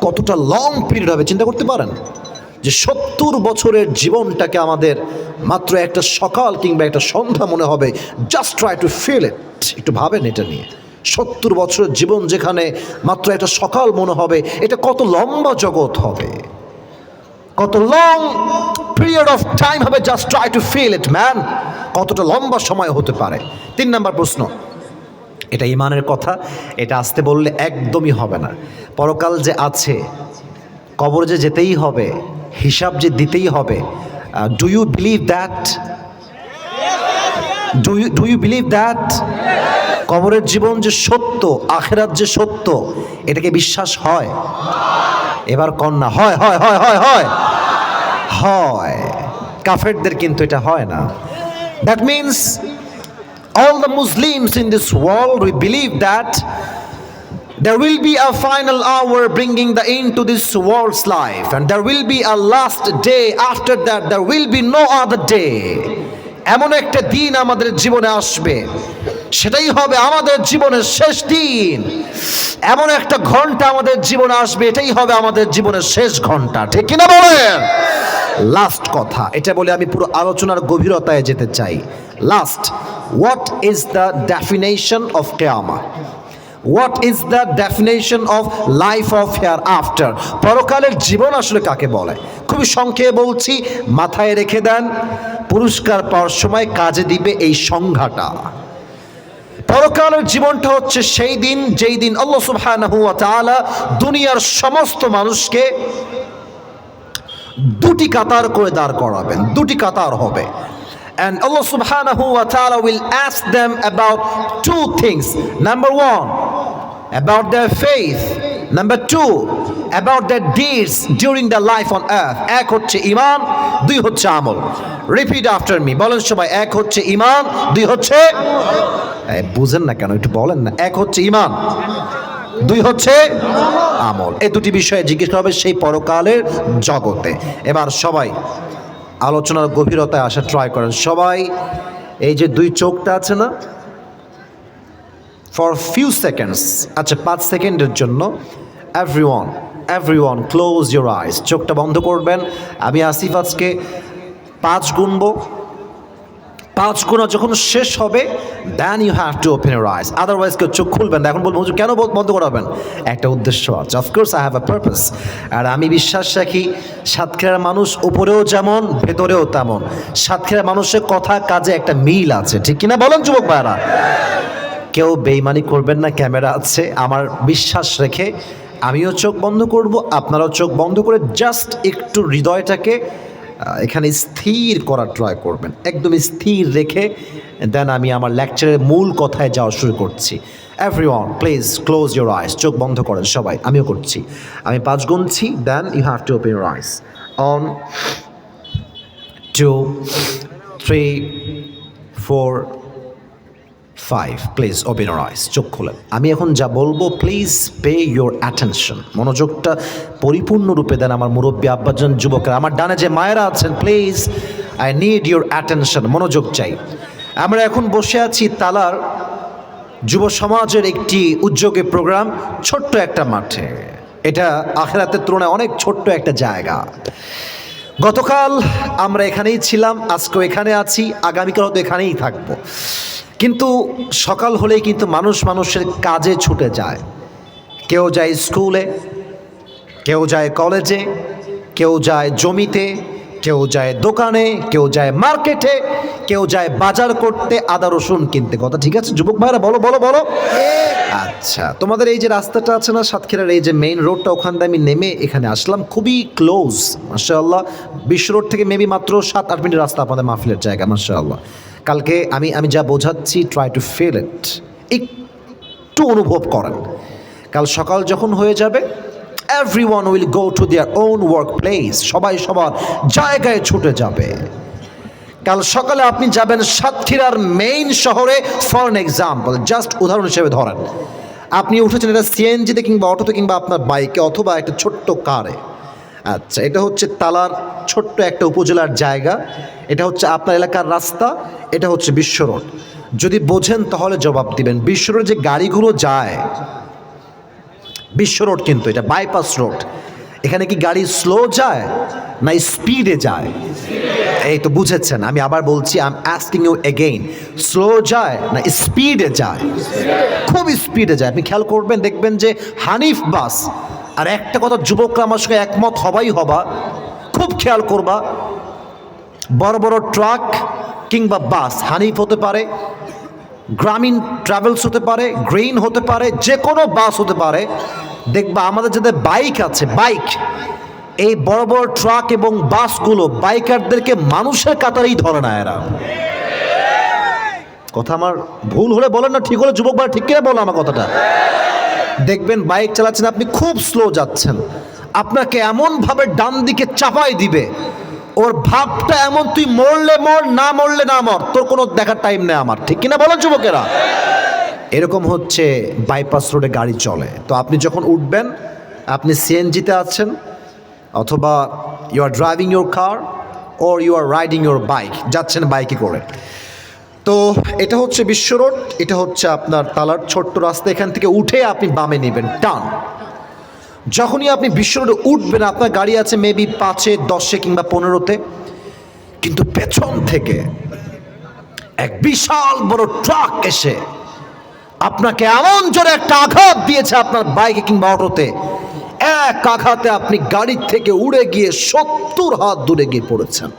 কতটা লং পিরিয়ড হবে চিন্তা করতে পারেন, যে 70 বছরের জীবনটাকে আমাদের মাত্র একটা সকাল কিংবা একটা সন্ধ্যা মনে হবে। Just try to feel it, একটু ভাবেন এটা নিয়ে। 70 বছরের জীবন যেখানে মাত্র একটা সকাল মনে হবে, এটা কত লম্বা জগৎ হবে, কত লং পিরিয়ড অফ টাইম হবে। Just try to feel it man, কতটা লম্বা সময় হতে পারে। 3 নম্বর প্রশ্ন, এটা ইমানের কথা, এটা আসতে বললে একদমই হবে না। পরকাল যে আছে, কবর যে যেতেই হবে, হিসাব যে দিতেই হবে, do you believe that? Do you believe that? কবরের জীবন যে সত্য, আখিরাত যে সত্য, এটাকে বিশ্বাস হয়? এবার কন্যা হয় হয় হয় হয় হয় হয়। কাফেরদের কিন্তু এটা হয় না। That means all the Muslims in this world, we believe that there will be a final hour bringing the end to this world's life, and there will be a last day. After that there will be no other day. এমন একটা দিন আমাদের জীবনে আসবে, সেটাই হবে আমাদের জীবনের শেষ দিন। এমন একটা ঘন্টা আমাদের জীবনে আসবে, এটাই হবে আমাদের জীবনের শেষ ঘন্টা। ঠিক কিনা বলেন? লাস্ট কথা, এটা বলে আমি পুরো আলোচনার গভীরতায় যেতে চাই। Last, what is the definition of qiyamah? What is the definition of life of hereafter? পরকালের জীবন আসলে কাকে বলে? খুবই সংক্ষেপে বলছি, মাথায় রেখে দেন, পুরস্কার পাওয়ার সময় কাজে দিবে এই সংজ্ঞাটা। পরকালের জীবনটা হচ্ছে সেই দিন, যেই দিন আল্লাহ সুবহানাহু ওয়া তাআলা দুনিয়ার সমস্ত মানুষকে দুটি কাতার করে দাঁড় করাবেন, দুটি কাতার হবে। And Allah subhanahu wa ta'ala will ask them about 2 things. Number 1, about their faith. Number 2, about their deeds during their life on earth. এক হচ্ছে ঈমান, দুই হচ্ছে আমল। রিপিট আফটার মি, বলেন সবাই, এক হচ্ছে ঈমান, দুই হচ্ছে বুঝেন না কেন, একটু বলেন না। এক হচ্ছে ঈমান, দুই হচ্ছে আমল। এই দুটি বিষয়ে জিজ্ঞেস করা হবে সেই পরকালের জগতে। এবার সবাই আলোচনার গভীরতায় আসা ট্রাই করেন। সবাই এই যে দুই চোখটা আছে না, ফর ফিউ সেকেন্ডস, আচ্ছা 5 সেকেন্ডের জন্য এভরিওয়ান ক্লোজ ইউর আইস, চোখটা বন্ধ করবেন। আমি আসিফ আজকে 5 গুনবো, 5 গুণা যখন শেষ হবে then you have to open your eyes, otherwise কেউ চোখ খুলবেন না। এখন বলবো হুজুর কেন বন্ধ করাবেন? একটা উদ্দেশ্য আছে, of course I have a purpose. আর আমি বিশ্বাস রাখি সাতক্ষীরার মানুষ উপরেও যেমন ভেতরেও তেমন। সাতক্ষীরার মানুষের কথা কাজে একটা মিল আছে, ঠিক কিনা বলেন যুবক ভাইরা? কেউ বেইমানি করবেন না, ক্যামেরা আছে। আমার বিশ্বাস রেখে আমিও চোখ বন্ধ করব, আপনারাও চোখ বন্ধ করে জাস্ট একটু হৃদয়টাকে এখানে স্থির করার ট্রাই করবেন, একদম স্থির রেখে। দেন আমি আমার লেকচারের মূল কথায় যাওয়া শুরু করছি। Everyone please close your eyes, চোখ বন্ধ করেন সবাই, আমিও করছি। আমি 5 গুনছি, then you have to open your eyes. On 2 3 4 5, please open your eyes, চোখ খোলেন। আমি এখন যা বলবো প্লিজ পে ইউর অ্যাটেনশন, মনোযোগটা পরিপূর্ণরূপে দেন। আমার মুরব্বী আব্বাজান, যুবকরা, আমার ডানে যে মায়েরা আছেন, please I need your attention, মনোযোগ চাই। আমরা এখন বসে আছি তালার যুব সমাজের একটি উদ্যোগে প্রোগ্রাম, ছোট্ট একটা মাঠে। এটা আখিরাতের তুলনায় অনেক ছোট্ট একটা জায়গা। গতকাল আমরা এখানেই ছিলাম, আজকেও এখানে আছি, আগামীকাল হয়তো এখানেই থাকবো। কিন্তু সকাল হলেই কিন্তু মানুষের কাজে ছুটে যায়। কেউ যায় স্কুলে, কেউ যায় কলেজে, কেউ যায় জমিতে, কেউ যায় দোকানে, কেউ যায় মার্কেটে, কেউ যায় বাজার করতে, আদা রসুন কিনতে। কথা ঠিক আছে যুবক ভাইরা? বলো বলো বলো। আচ্ছা, তোমাদের এই যে রাস্তাটা আছে না সাতক্ষীরার, এই যে মেইন রোডটা, ওখান দিয়ে আমি নেমে এখানে আসলাম, খুবই ক্লোজ মাশাআল্লাহ। বিশ্ব রোড থেকে মেবি মাত্র 7-8 মিনিট রাস্তা আপনাদের মাহফিলের জায়গা মাশাআল্লাহ। কালকে আমি যা বোঝাচ্ছি ট্রাই টু ফিল ইট, একটু অনুভব করেন। কাল সকাল যখন হয়ে যাবে everyone will go to their own workplace, সবাই সবার জায়গায় ছুটে যাবে। কাল সকালে আপনি যাবেন সাতক্ষীরার মেইন শহরে, ফর অ্যান এক্সাম্পল, জাস্ট উদাহরণ হিসেবে ধরেন আপনি উঠেছেন এটা সিএনজিতে কিংবা অটোতে কিংবা আপনার বাইকে অথবা একটা ছোট্ট কারে। আচ্ছা, এটা হচ্ছে তালার ছোট্ট একটা উপজেলার জায়গা, এটা হচ্ছে আপনার এলাকার রাস্তা, এটা হচ্ছে বিশ্ব রোড। যদি বোঝেন তাহলে জবাব দিবেন। বিশ্ব রোড যে গাড়িগুলো যায়, বিশ্ব রোড কিন্তু এটা বাইপাস রোড, এখানে কি গাড়ি স্লো যায় না স্পিডে যায়? এই তো বুঝেছেন, আমি আবার বলছি, I am asking you again, slow যায় না স্পিডে যায়? খুব স্পিডে যায়। আপনি খেয়াল করবেন, দেখবেন যে হানিফ বাস, আর একটা কথা যুবকরা আমার সঙ্গে একমত হবা, খুব খেয়াল করবা, বড় বড় ট্রাক কিংবা বাস, হানিফ হতে পারে, গ্রামীণ ট্রাভেলস হতে পারে, গ্রেইন হতে পারে, যে কোনো বাস হতে পারে, দেখবা আমাদের যাদের বাইক আছে, বাইক, এই বড় বড় ট্রাক এবং বাসগুলো বাইকারদেরকে মানুষের কাতারেই ধরে না এরা। কথা আমার ভুল হলে বলেন না, ঠিক হলে যুবক ভাই ঠিক কিনা বলো আমার কথাটা। দেখবেন বাইক চালাচ্ছেন আপনি, খুব স্লো যাচ্ছেন, আপনাকে এমনভাবে ডান দিকে চাপাই দিবে, ওর ভাবটা এমন, তুই মরলে মর, না মরলে না মর, তোর কোনো দেখার টাইম নেই আমার, ঠিক কিনা বলেন যুবকেরা? এরকম হচ্ছে বাইপাস রোডে গাড়ি চলে। তো আপনি যখন উঠবেন, আপনি সিএনজিতে আছেন অথবা you are driving your car or you are riding your bike, যাচ্ছেন বাইকে করে। তো এটা হচ্ছে বিশ্ব রোড, এটা হচ্ছে আপনার তালার ছোট্ট রাস্তা। এখান থেকে উঠে আপনি বামে নেবেন টান। যখনই আপনি বিশ্ব রোডে উঠবেন, আপনার গাড়ি আছে মেবি 5-এ 10-এ কিংবা 15-তে, কিন্তু পেছন থেকে এক বিশাল বড় ট্রাক এসে আপনাকে এমন জোরে একটা আঘাত দিয়েছে আপনার বাইকে কিংবা অটোতে, এক আঘাতে আপনি গাড়ির থেকে উড়ে গিয়ে 70 হাত দূরে গিয়ে পড়েছেন।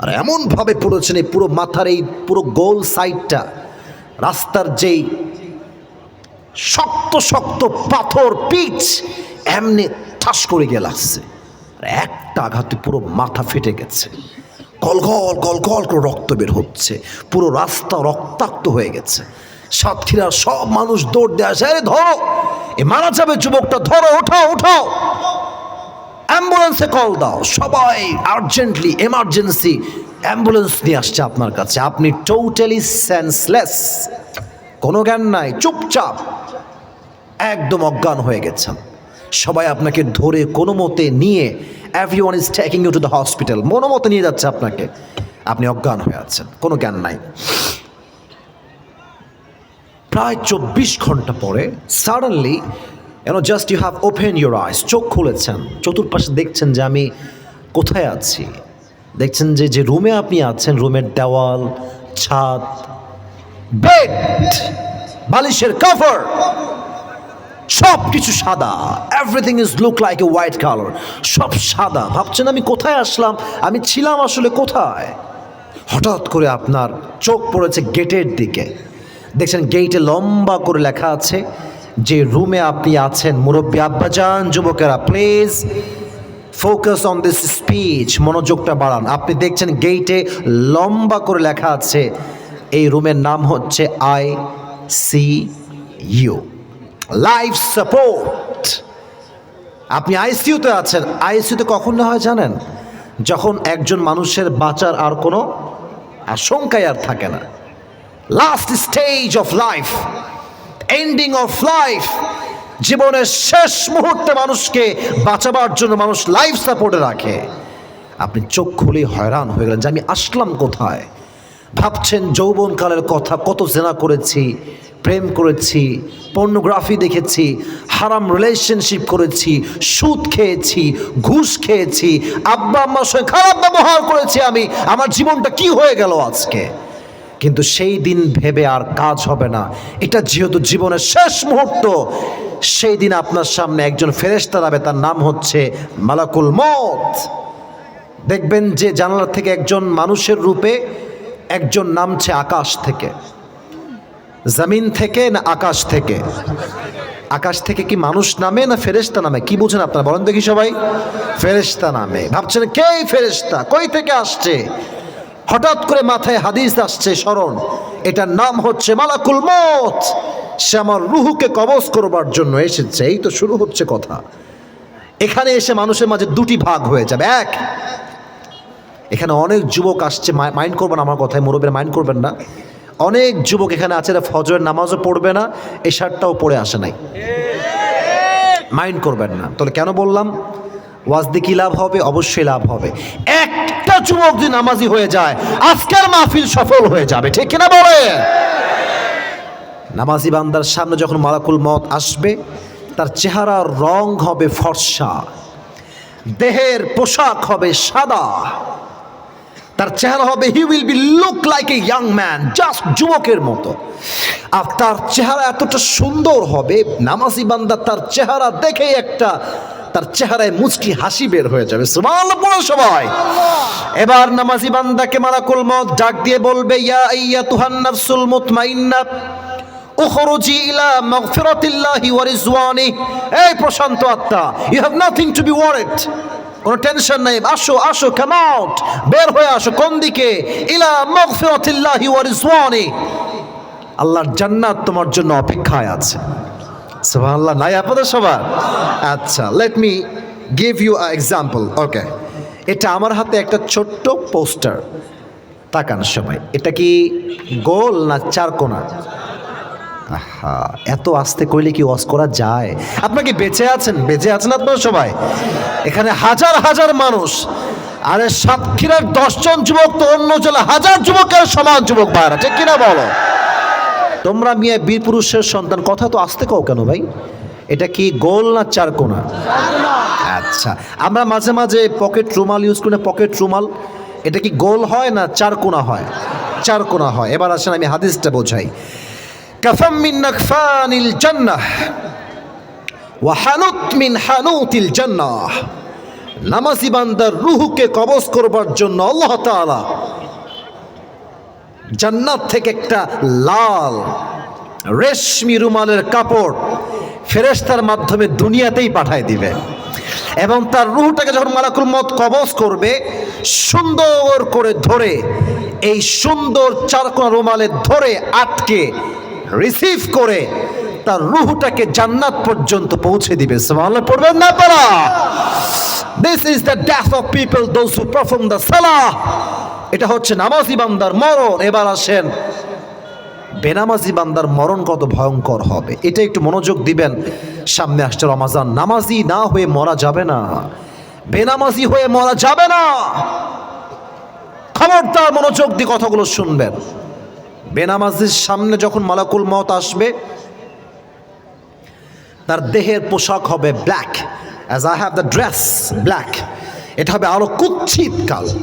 আর এমনভাবে পড়েছেন, এই পুরো মাথার এই পুরো গোল সাইডটা, রাস্তার যেই শক্ত শক্ত পাথর পিচ, এমনি ঠাস করে গিয়ে লাগছে। আর একটা আঘাতে পুরো মাথা ফেটে গেছে, গলগল গলগল করে রক্ত বের হচ্ছে, পুরো রাস্তা রক্তাক্ত হয়ে গেছে। সাতক্ষীরার সব মানুষ দৌড় দিয়ে আসে, আরে ধরো, এ মারা যাবে যুবকটা, ধরো, ওঠাও ওঠাও। অ্যাম্বুলেন্সে কল দাও, সবাই আর্জেন্টলি এমার্জেন্সি অ্যাম্বুলেন্স নিয়ে আসছে আপনার কাছে, আপনি টোটালি সেন্সলেস, কোনো জ্ঞান নাই, চুপচাপ একদম অজ্ঞান হয়ে গেছেন। সবাই আপনাকে ধরে কোনো মতে নিয়ে, everyone is taking you to the hospital, কোনো মতে নিয়ে যাচ্ছে আপনাকে, আপনি অজ্ঞান হয়ে আছেন, কোনো জ্ঞান নাই। প্রায় 24 ঘন্টা পরে suddenly just you have open your eyes, চোখ খুলেছেন, চতুর্পাশে দেখছেন যে আমি কোথায় আছি। দেখছেন যে যে রুমে আপনি আছেন, রুমের দেওয়াল, ছাদ, বেড, বালিশের কভার সব কিছু সাদা, everything is look like a white colour, সব সাদা। ভাবছেন আমি কোথায় আসলাম, আমি ছিলাম আসলে কোথায়? হঠাৎ করে আপনার চোখ পড়েছে গেটের দিকে। দেখছেন গেটে লম্বা করে লেখা আছে যে রুমে আপনি আছেন। মুরব্বী আব্বাজান, যুবকেরা please focus on this speech, মনোযোগটা বাড়ান। আপনি দেখছেন গেটে লম্বা করে লেখা আছে এই রুমের নাম হচ্ছে ICU, লাইফ সাপোর্ট। আপনি আইসিইউতে আছেন। আইসিইউতে কখন না হয় জানেন? যখন একজন মানুষের বাঁচার আর কোনো আশঙ্কাই আর থাকে না, last stage of life, ending of life, জীবনের শেষ মুহূর্তে মানুষকে বাঁচাবার জন্য মানুষ লাইফ সাপোর্টে রাখে। আপনি চোখ খুলে হয়রান হয়ে গেলেন যে আমি আসলাম কোথায়। ভাবছেন যৌবনকালের কথা, কত জেনা করেছি, প্রেম করেছি, পর্নোগ্রাফি দেখেছি, হারাম রিলেশনশিপ করেছি, সুদ খেয়েছি, ঘুষ খেয়েছি, আব্বা আম্মার সঙ্গে খারাপ ব্যবহার করেছি, আমি আমার জীবনটা কি হয়ে গেল আজকে। কিন্তু সেই দিন ভেবে আর কাজ হবে না। এটা যেহেতু জীবনের শেষ মুহূর্ত, সেই দিন আপনার সামনে একজন ফেরেশতা যাবে, তার নাম হচ্ছে মালাকুল মউত। দেখবেন যে জানালা থেকে একজন মানুষের রূপে একজন নামছে আকাশ থেকে। জমিন থেকে না আকাশ থেকে? আকাশ থেকে কি মানুষ নামে না ফেরেশতা নামে? কি বুঝেন আপনারা বলেন দেখি সবাই? ফেরেশতা নামে। ভাবছেন কে ফেরেশতা, কই থেকে আসছে? হঠাৎ করে মাথায় হাদিস আসছে স্মরণ, এটার নাম হচ্ছে মালাকুল মউত। সে আমার রুহুকে কবজ করবার জন্য এসেছে। এই তো শুরু হচ্ছে কথা। এখানে এসে মানুষের মাঝে দুটি ভাগ হয়ে যাবে। এক, এখানে অনেক যুবক আসছে, মাইন্ড করবেন আমার কথায়, মুরব্বীরা মাইন্ড করবেন না। অনেক যুবক এখানে আছে ফজরের নামাজও পড়বে না, এই শার্টটাও পড়ে আসে নাই, মাইন্ড করবেন না। তাহলে কেন বললাম ওয়াজ দিয়ে কি লাভ হবে? অবশ্যই লাভ হবে। একটা যুবক যদি নামাজি হয়ে যায়, আজকের মাহফিল সফল হয়ে যাবে, ঠিক কিনা বলে? নামাজি বান্দার সামনে যখন মালাকুল মউত আসবে, তার চেহারার রং হবে ফর্সা, দেহের পোশাক হবে সাদা, তার চেহারা হবে he will be look like a young man, just যুবকের মতো। আর তার চেহারা এতটা সুন্দর হবে, নামাজি বান্দা তার চেহারা দেখেই তার চেহারায় মুচকি হাসি বের হয়ে যাবে। সুবহানাল্লাহ পড়ো সবাই। এবার নামাজি বান্দাকে মালাকুল মউত ডাক দিয়ে বলবে, ইয়া আইয়াতুহান নাফসুল মুতমাইন্না উখরুজি ইলা মাগফিরাতিল্লাহি ওয়া রিজওয়ানি। এই প্রশান্ত আত্মা, you have nothing to be worried, কোনো টেনশন নাই, আসো আসো, কাম আউট, বের হয়ে আসো। কোন দিকে? ইলা মাগফিরাতিল্লাহি ওয়া রিজওয়ানি, আল্লাহর জান্নাত তোমার জন্য অপেক্ষায় আছে। সুবহানাল্লাহ নাই আপনাদের সবার? আচ্ছা, let me give you a example. Okay, এটা আমার হাতে একটা ছোট্ট পোস্টার, তাকান সবাই। এটা কি গোল না চার কোনা? আহা, এত আস্তে কইলে কি ওয়াজ করা যায়? আপনাকে বেঁচে আছেন? বেঁচে আছেন আপনারা সবাই? এখানে হাজার হাজার মানুষ, আরে সাতক্ষীরার 10 জন যুবক তো অন্য জেলা হাজার যুবকের সমান যুবক ভাইরা, ঠিক কিনা বলো? তোমরা মিয়া বীর পুরুষের সন্তান, কথা তো আস্তে কও কেন ভাই? এটা কি গোল না চার কোনা? আচ্ছা, আমরা মাঝে মাঝে পকেট রুমাল ইউজ করি না, পকেট রুমাল, এটা কি গোল হয় না চার কোনা হয়? চার কোনা হয়। এবার আসেন আমি হাদিসটা বোঝাই। কাফাম মিন নাকফানিল জান্নাহ ওয়া হানুত মিন হানুতিল জান্নাহ। নামাজি বান্দার রূহকে কবজ করবার জন্য আল্লাহ তাআলা জান্নাত থেকে একটা লাল রেশমি রুমালের কাপড় ফেরেশতার মাধ্যমে দুনিয়াতেই পাঠায় দিবে, এবং তার রূহটাকে যখন মালাকুল মউত কবজ করবে, সুন্দর করে ধরে এই সুন্দর চারকোনা রুমালে ধরে আটকে রিসিভ করে তার রূহটাকে জান্নাত পর্যন্ত পৌঁছে দিবে। সুবহানাল্লাহ পড়বেন না আপনারা? This is the death of people those who perform the salah. এটা হচ্ছে নামাজি বান্দার মরণ। এবার আসেন বেনামাজি বান্দার মরণ কত ভয়ঙ্কর হবে, এটা একটু মনোযোগ দিবেন। সামনে আসছে রমাজান, নামাজি না হয়ে মরা যাবে না, বেনামাজি হয়ে মরা যাবে না। খবরদার মনোযোগ দিয়ে কথাগুলো শুনবেন। বেনামাজির সামনে যখন মালাকুল মউত আসবে, তার দেহের পোশাক হবে black, as I have the dress black. এটা হবে আরো কুৎসিত কালো।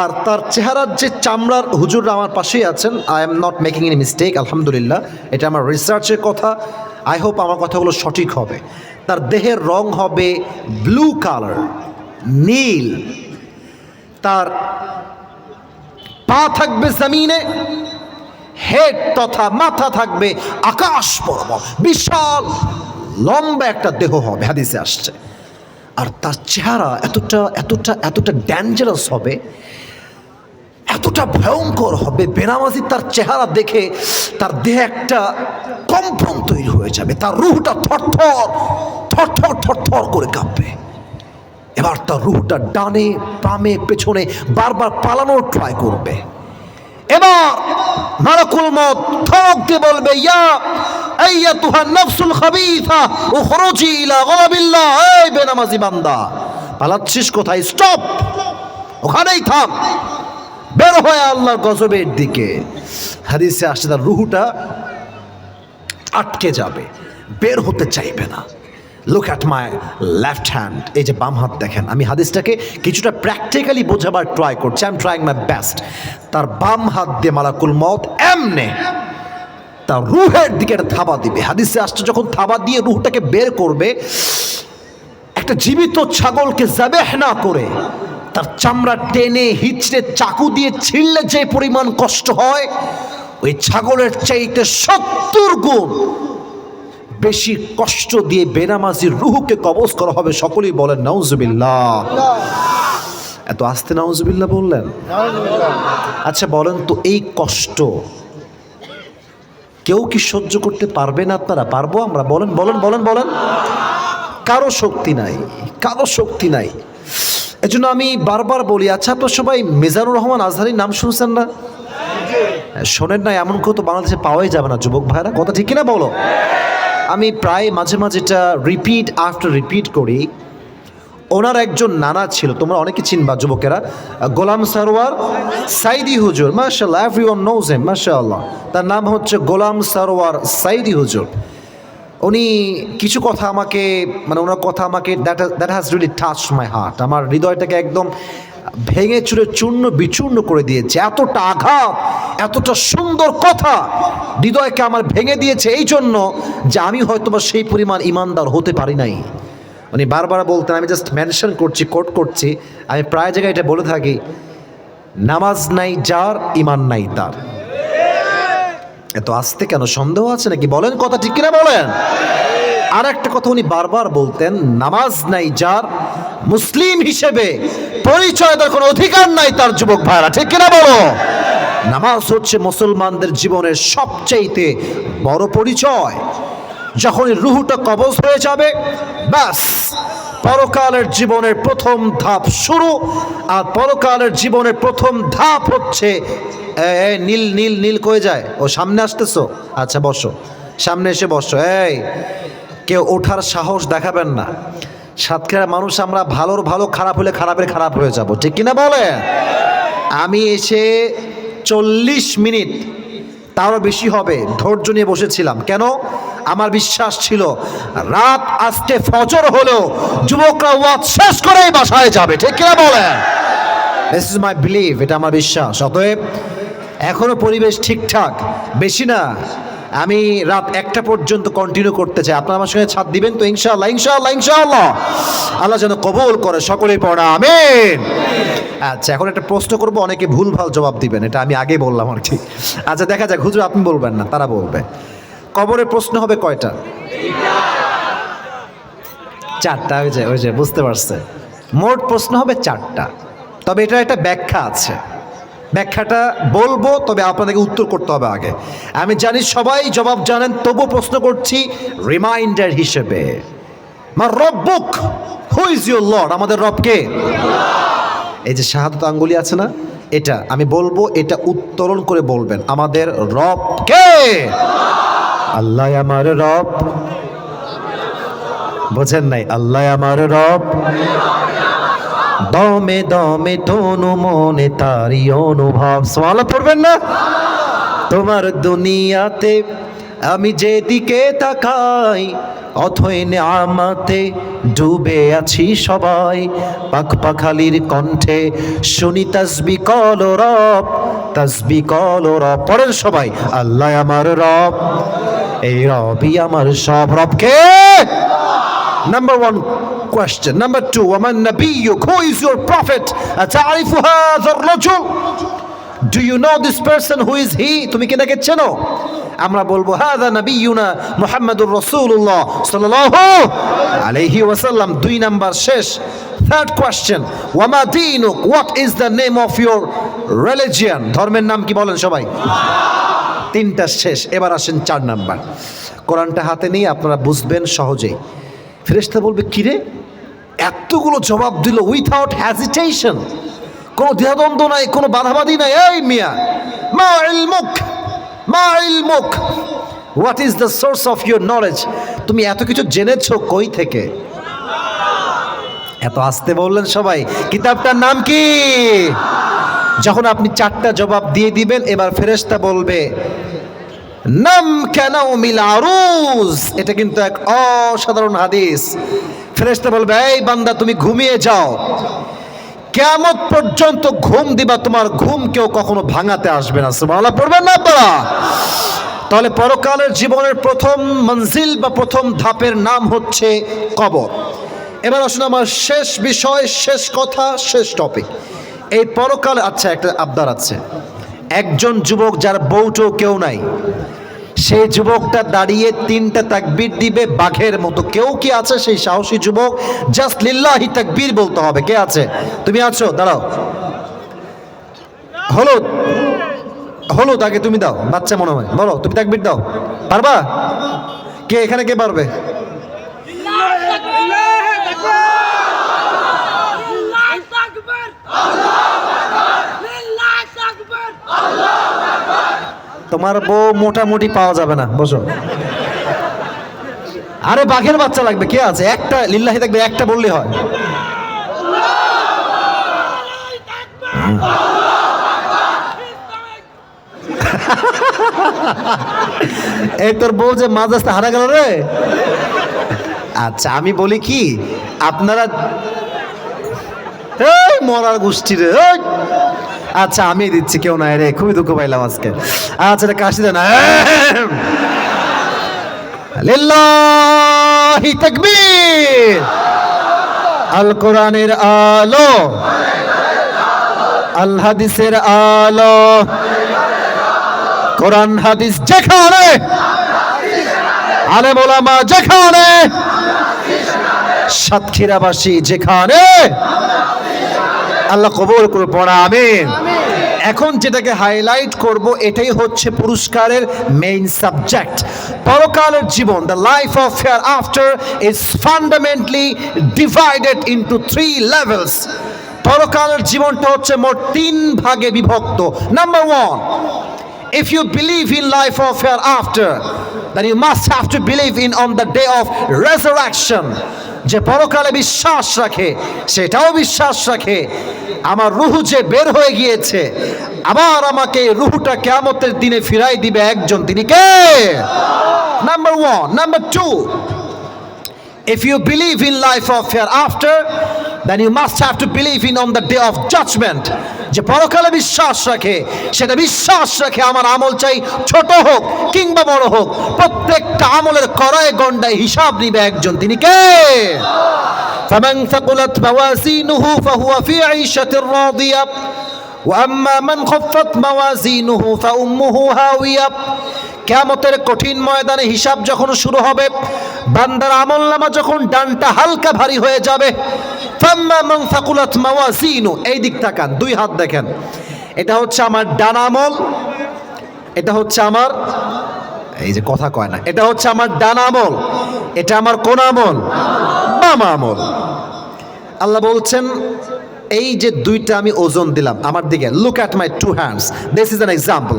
আর তার চেহারার যে চামড়ার, হুজুররা আমার পাশেই আছেন, I am not making any mistake, আলহামদুলিল্লাহ, এটা আমার রিসার্চের কথা। আই হোপ আমার কথাগুলো সঠিক হবে। তার দেহের রং হবে ব্লু কালার, নীল। তার পা থাকবে জমিনে, হেড তথা মাথা থাকবে আকাশ বরাবর, বিশাল লম্বা একটা দেহ হবে, হাদিসে আসছে। আর তার চেহারা এতটা এতটা এতটা ডেঞ্জারাস হবে, এতটা ভয়ঙ্কর হবে, বেনামাজি তার চেহারা দেখে তার দেহে একটা কম্পন তৈরি হয়ে যাবে, তার রুহটা থরথর থরথর থরথর করে কাঁপবে। এবার তার রুহটা ডানে বামে পেছনে বারবার পালানোর ট্রাই করবে। এবার মালাকুল মউত ধমক দিয়ে বলবে, ইয়া আইয়াতুহা নাফসুল খাবিথা উখরুজি ইলা গাদাবিল্লাহ। এই বেনামাজি বান্দা, পালাচ্ছিস কোথায়? স্টপ, ওখানেই থাম, বের হয়ে আল্লাহর গজবের দিকে। হাদিসে আসছে তার রুহটা আটকে যাবে, বের হতে চাইবে না। Look at my left hand, এই যে বাম হাত দেখেন। আমি হাদিসটাকে কিছুটা প্র্যাকটিক্যালি বোঝাবার ট্রাই করছি, I am trying my best. তার বাম হাত দিয়ে মালাকুল মউত এমনে তার রুহের দিকে একটা থাবা দিবে। হাদিসে আসছে যখন থাবা দিয়ে রুহটাকে বের করবে, একটা জীবিত ছাগলকে যাবেহ না করে তার চামড়া টেনে হিচড়ে চাকু দিয়ে ছিঁড়লে যে পরিমাণ কষ্ট হয়, ওই ছাগলের চাইতে 70 গুণ বেশি কষ্ট দিয়ে বেনামাজির রুহকে কবজ করা হবে। সকলেই বলেন নাউজুবিল্লাহ। এত আস্তে নাউজুবিল্লাহ বললেন? আচ্ছা বলেন তো, এই কষ্ট কেউ কি সহ্য করতে পারবেন? আপনারা পারবো আমরা? বলেন বলেন বলেন বলেন। কারো শক্তি নাই, কারো শক্তি নাই। এজন্য আমি বারবার বলি, আচ্ছা আপনার সবাই মিজানুর রহমান আজহারির নাম শুনছেন না? শোনেন না? এমন কেউ তো বাংলাদেশে পাওয়াই যাবে না যুবক ভাইরা, কথা ঠিক কিনা বলো? আমি প্রায় মাঝে মাঝে এটা রিপিট আফটার রিপিট করি। ওনার একজন নানা ছিল, তোমরা অনেকে চিনবা যুবকেরা, গোলাম সরওয়ার সাইদি হুজুর। মাশাআল্লাহ, এভরিওয়ান নোজ হিম, মাশাআল্লাহ। তার নাম হচ্ছে গোলাম সরওয়ার সাইদি হুজুর। উনি কিছু কথা আমাকে, মানে ওনার কথা আমাকে that has really touched my heart. আমার হৃদয়টাকে একদম ভেঙে চুরে চূর্ণ বিচূর্ণ করে দিয়েছে। এতটা আঘাত, এতটা সুন্দর কথা হৃদয়কে আমার ভেঙে দিয়েছে, এই জন্য যে আমি হয়তো বা সেই পরিমাণ ইমানদার হতে পারি নাই। উনি বারবার বলতেন, আমি জাস্ট মেনশন করছি, কোট করছি, আমি প্রায় জায়গায় এটা বলে থাকি, নামাজ নাই যার, ইমান নাই তার। এত আস্তে কেন? সন্দেহ আছে নাকি? বলেন, কথা ঠিক কিনা বলেন। আর একটা কথা উনি বারবার বলতেন, নামাজ নাই যার, মুসলিম হিসেবে পরিচয় দেওয়ার কোনো অধিকার নাই তার। যুবক ভাইরা, ঠিক কিনা বলো? নামাজ হচ্ছে মুসলমানদের জীবনের সবচাইতে বড় পরিচয়। যখন রুহটা কবজ হয়ে যাবে, ব্যাস পরকালের জীবনের প্রথম ধাপ শুরু। আর পরকালের জীবনের প্রথম ধাপ হচ্ছে, নীল নীল নীল কয়ে যায়, ও সামনে আসতেছো, আচ্ছা বসো, সামনে এসে বসো। এই কেউ ওঠার সাহস দেখাবেন না। সাতক্ষীরার মানুষ আমরা, ভালোর ভালো, খারাপ হলে খারাপের খারাপ হয়ে যাব, ঠিক কিনা বলে? আমি এসে 40 মিনিট তারও বেশি হবে ধৈর্য নিয়ে বসেছিলাম। কেন? আমার বিশ্বাস ছিল রাত আজকে ফজর হলেও যুবকরা ওয়াজ শেষ করেই বাসায় যাবে, ঠিক কিনা বলে? দিস ইজ মাই বিলিভ, এটা আমার বিশ্বাস। অতএব এখনো পরিবেশ ঠিকঠাক, বেশি না, আমি রাত 1টা পর্যন্ত কন্টিনিউ করতে চাই। আপনারা আমার সঙ্গে ছাদ দিবেন তো? ইনশাআল্লাহ ইনশাআল্লাহ ইনশাআল্লাহ। আল্লাহ যেন কবুল করে, সকলেই পড়া আমিন। আচ্ছা, এখন একটা প্রশ্ন করবো, অনেকে ভুলভাল জবাব দিবেন, এটা আমি আগে বললাম আর কি। আচ্ছা দেখা যাক, হুজুর আপনি বলবেন না, তারা বলবে। কবরের প্রশ্ন হবে কয়টা? 4টা। ওই যে বুঝতে পারছে, মোট প্রশ্ন হবে 4টা। তবে এটা একটা ব্যাখ্যা আছে, ব্যাখ্যাটা বলবো, তবে আপনাদেরকে উত্তর করতে হবে আগে। আমি জানি সবাই জবাব জানেন, তবু প্রশ্ন করছি রিমাইন্ডার হিসেবে। মা রব্বুক, হু ইজ ইউর লর্ড, আমাদের রব কে? এই যে শাহাদাত আঙ্গুলি আছে না, এটা আমি বলবো, এটা উত্তোলন করে বলবেন, আমাদের রব কে? আল্লাহ আমার রব। বোঝেন নাই? আল্লাহ আমার রব, দমে দমে তনু মনে তারি অনুভব। সুবহানাল্লাহ পড়বেন না? তোমার দুনিয়াতে আমি যেদিকে তাকাই, অথই নেয়ামতে ডুবে আছি সবাই। পাখ পাখালির কণ্ঠে শুনি তাসবিহ কল রব, তাসবিহ কল রব। পড়েন সবাই, আল্লাহ আমার রব, এই রবই আমার সব। রব কে? Number one question. Number two, وَمَنْ نَبِيُّكَ, who is your prophet? أَتَعْرِفُ هَذَا الرَّجُلَ, do you know this person, who is he? তুমি কি নাকি চেনো? আমরা বলবো হাযা নবিয়ুনা মুহাম্মাদুর রাসূলুল্লাহ সাল্লাল্লাহু আলাইহি ওয়াসাল্লাম। দুই নাম্বার শেষ। থার্ড কোয়েশ্চেন, ওয়ামা দীনুক, what is the name of your religion, ধর্মের নাম কি বলেন সবাই? তিনটা শেষ। এবার আসেন 4 নাম্বার। কোরআনটা হাতে নিয়ে আপনারা বুঝবেন সহজেই। ফেরেশতা বলবে, কিরে এতগুলো জবাব দিল উইথাউট হেজিটেশন, কোনো দ্বিধাদ্বন্দ্ব নাই, কোনো বাধাবাধি নাই। এই মিয়া, মা ইলমুক, মা ইলমুক, what is the source of your knowledge, তুমি এত কিছু জেনেছো কই থেকে? এত আস্তে বললেন সবাই। কিতাবটার নাম কি? যখন আপনি 4টা জবাব দিয়ে দিবেন, এবার ফেরেশতা বলবে নাম কেন মিল আরুজ। এটা কিন্তু এক অসাধারণ হাদিস। ফেরেশতা বলবে, এই বান্দা তুমি ঘুমিয়ে যাও, কিয়ামত পর্যন্ত ঘুম দিবা, তোমার ঘুম কেউ কখনো ভাঙাতে আসবে না। সুবহানাল্লাহ পড়বেন না আপনারা? তাহলে পরকালের জীবনের প্রথম মঞ্জিল বা প্রথম ধাপের নাম হচ্ছে কবর। এবার আসুন আমার শেষ বিষয়, শেষ কথা, শেষ টপিক। এই পরকালে, আচ্ছা একটা আবদার আছে, একজন যুবক যার বউটো কেউ নাই, সেই যুবকটা দাঁড়িয়ে 3টা তাকবীর দিবে বাঘের মতো। কেউ কি আছে সেই সাহসী যুবক? জাস্ট লিল্লাহি তাকবীর বলতে হবে। কে আছে? তুমি আছো? দাঁড়াও। হলুদ, হলুদ আগে তুমি দাও, বাচ্চা মনে হয়, বলো তুমি তাকবীর দাও। পারবা? কে এখানে, কে পারবে? তোমার বউ মোটামুটি পাওয়া যাবে না, বসো। আরে বাঘের বাচ্চা লাগবে, কে আছে? একটা লিল্লাহি থাকবে, একটা বললে হয়। এই তোর বউ যে মাঝ রাস্তা হারা গেল রে। আচ্ছা আমি বলি কি, আপনারা এই মরার গোষ্ঠী রে। আচ্ছা আমি দিচ্ছি, কেউ নাই রে, খুবই দুঃখ পাইলাম আজকে। আচ্ছা এটা কাশি দেন। লিল্লাহি তাকবীর। আল কোরআনের আলো, আল হাদিসের আলো, কোরআন হাদিস যেখানে, আলেম ওলামা যেখানে, সাতক্ষীরাবাসী যেখানে, আল্লাহ কবুল করুন, পড়া আমিন। এখন যেটাকে হাইলাইট করব, এটাই হচ্ছে পুরস্কারের মেইন সাবজেক্ট। পরকালের জীবন, the life of hereafter is fundamentally divided into 3 levels. পরকালের জীবনটা হচ্ছে মোট 3 ভাগে বিভক্ত। Number 1, if you believe in life of hereafter, then you must have to believe in on the day of resurrection. যে পরকালে বিশ্বাস রাখে, সেটাও বিশ্বাস রাখে আমার রূহ যে বের হয়ে গিয়েছে, আবার আমাকে রূহটা কিয়ামতের দিনে ফিরাই দিবে একজন, তিনি কে? Number 1. Number 2, if you believe in life of hereafter, then you must have to believe in on the day of judgment. যে পরকালে বিশ্বাস রাখে, সেটা বিশ্বাস রাখে আমার আমল চাই ছোট হোক কিংবা বড় হোক, প্রত্যেকটা আমলের কড়ায় গন্ডায় হিসাব নিবে একজন, তিনি কে? فمن ثقلت موازينه فهو في عيشة راضية وأما من خفت موازينه فأمه هاوية. কিয়ামতের কঠিন ময়দানে হিসাব যখন শুরু হবে, বান্দার আমলনামা যখন ডানটা হালকা ভারী হয়ে যাবে, ফাম্মা মান ফাকুলাত মাওয়াজিনু, এই দিক তাকান, 2 হাত দেখেন, এটা হচ্ছে আমার ডান আমল, এটা হচ্ছে আমার এই যে কথা কয় না, এটা হচ্ছে আমার ডান আমল, এটা আমার কোন আমল? বাম আমল। আল্লাহ বলছেন এই যে দুইটা আমি ওজন দিলাম আমার দিকে, look at my two hands, this is an example.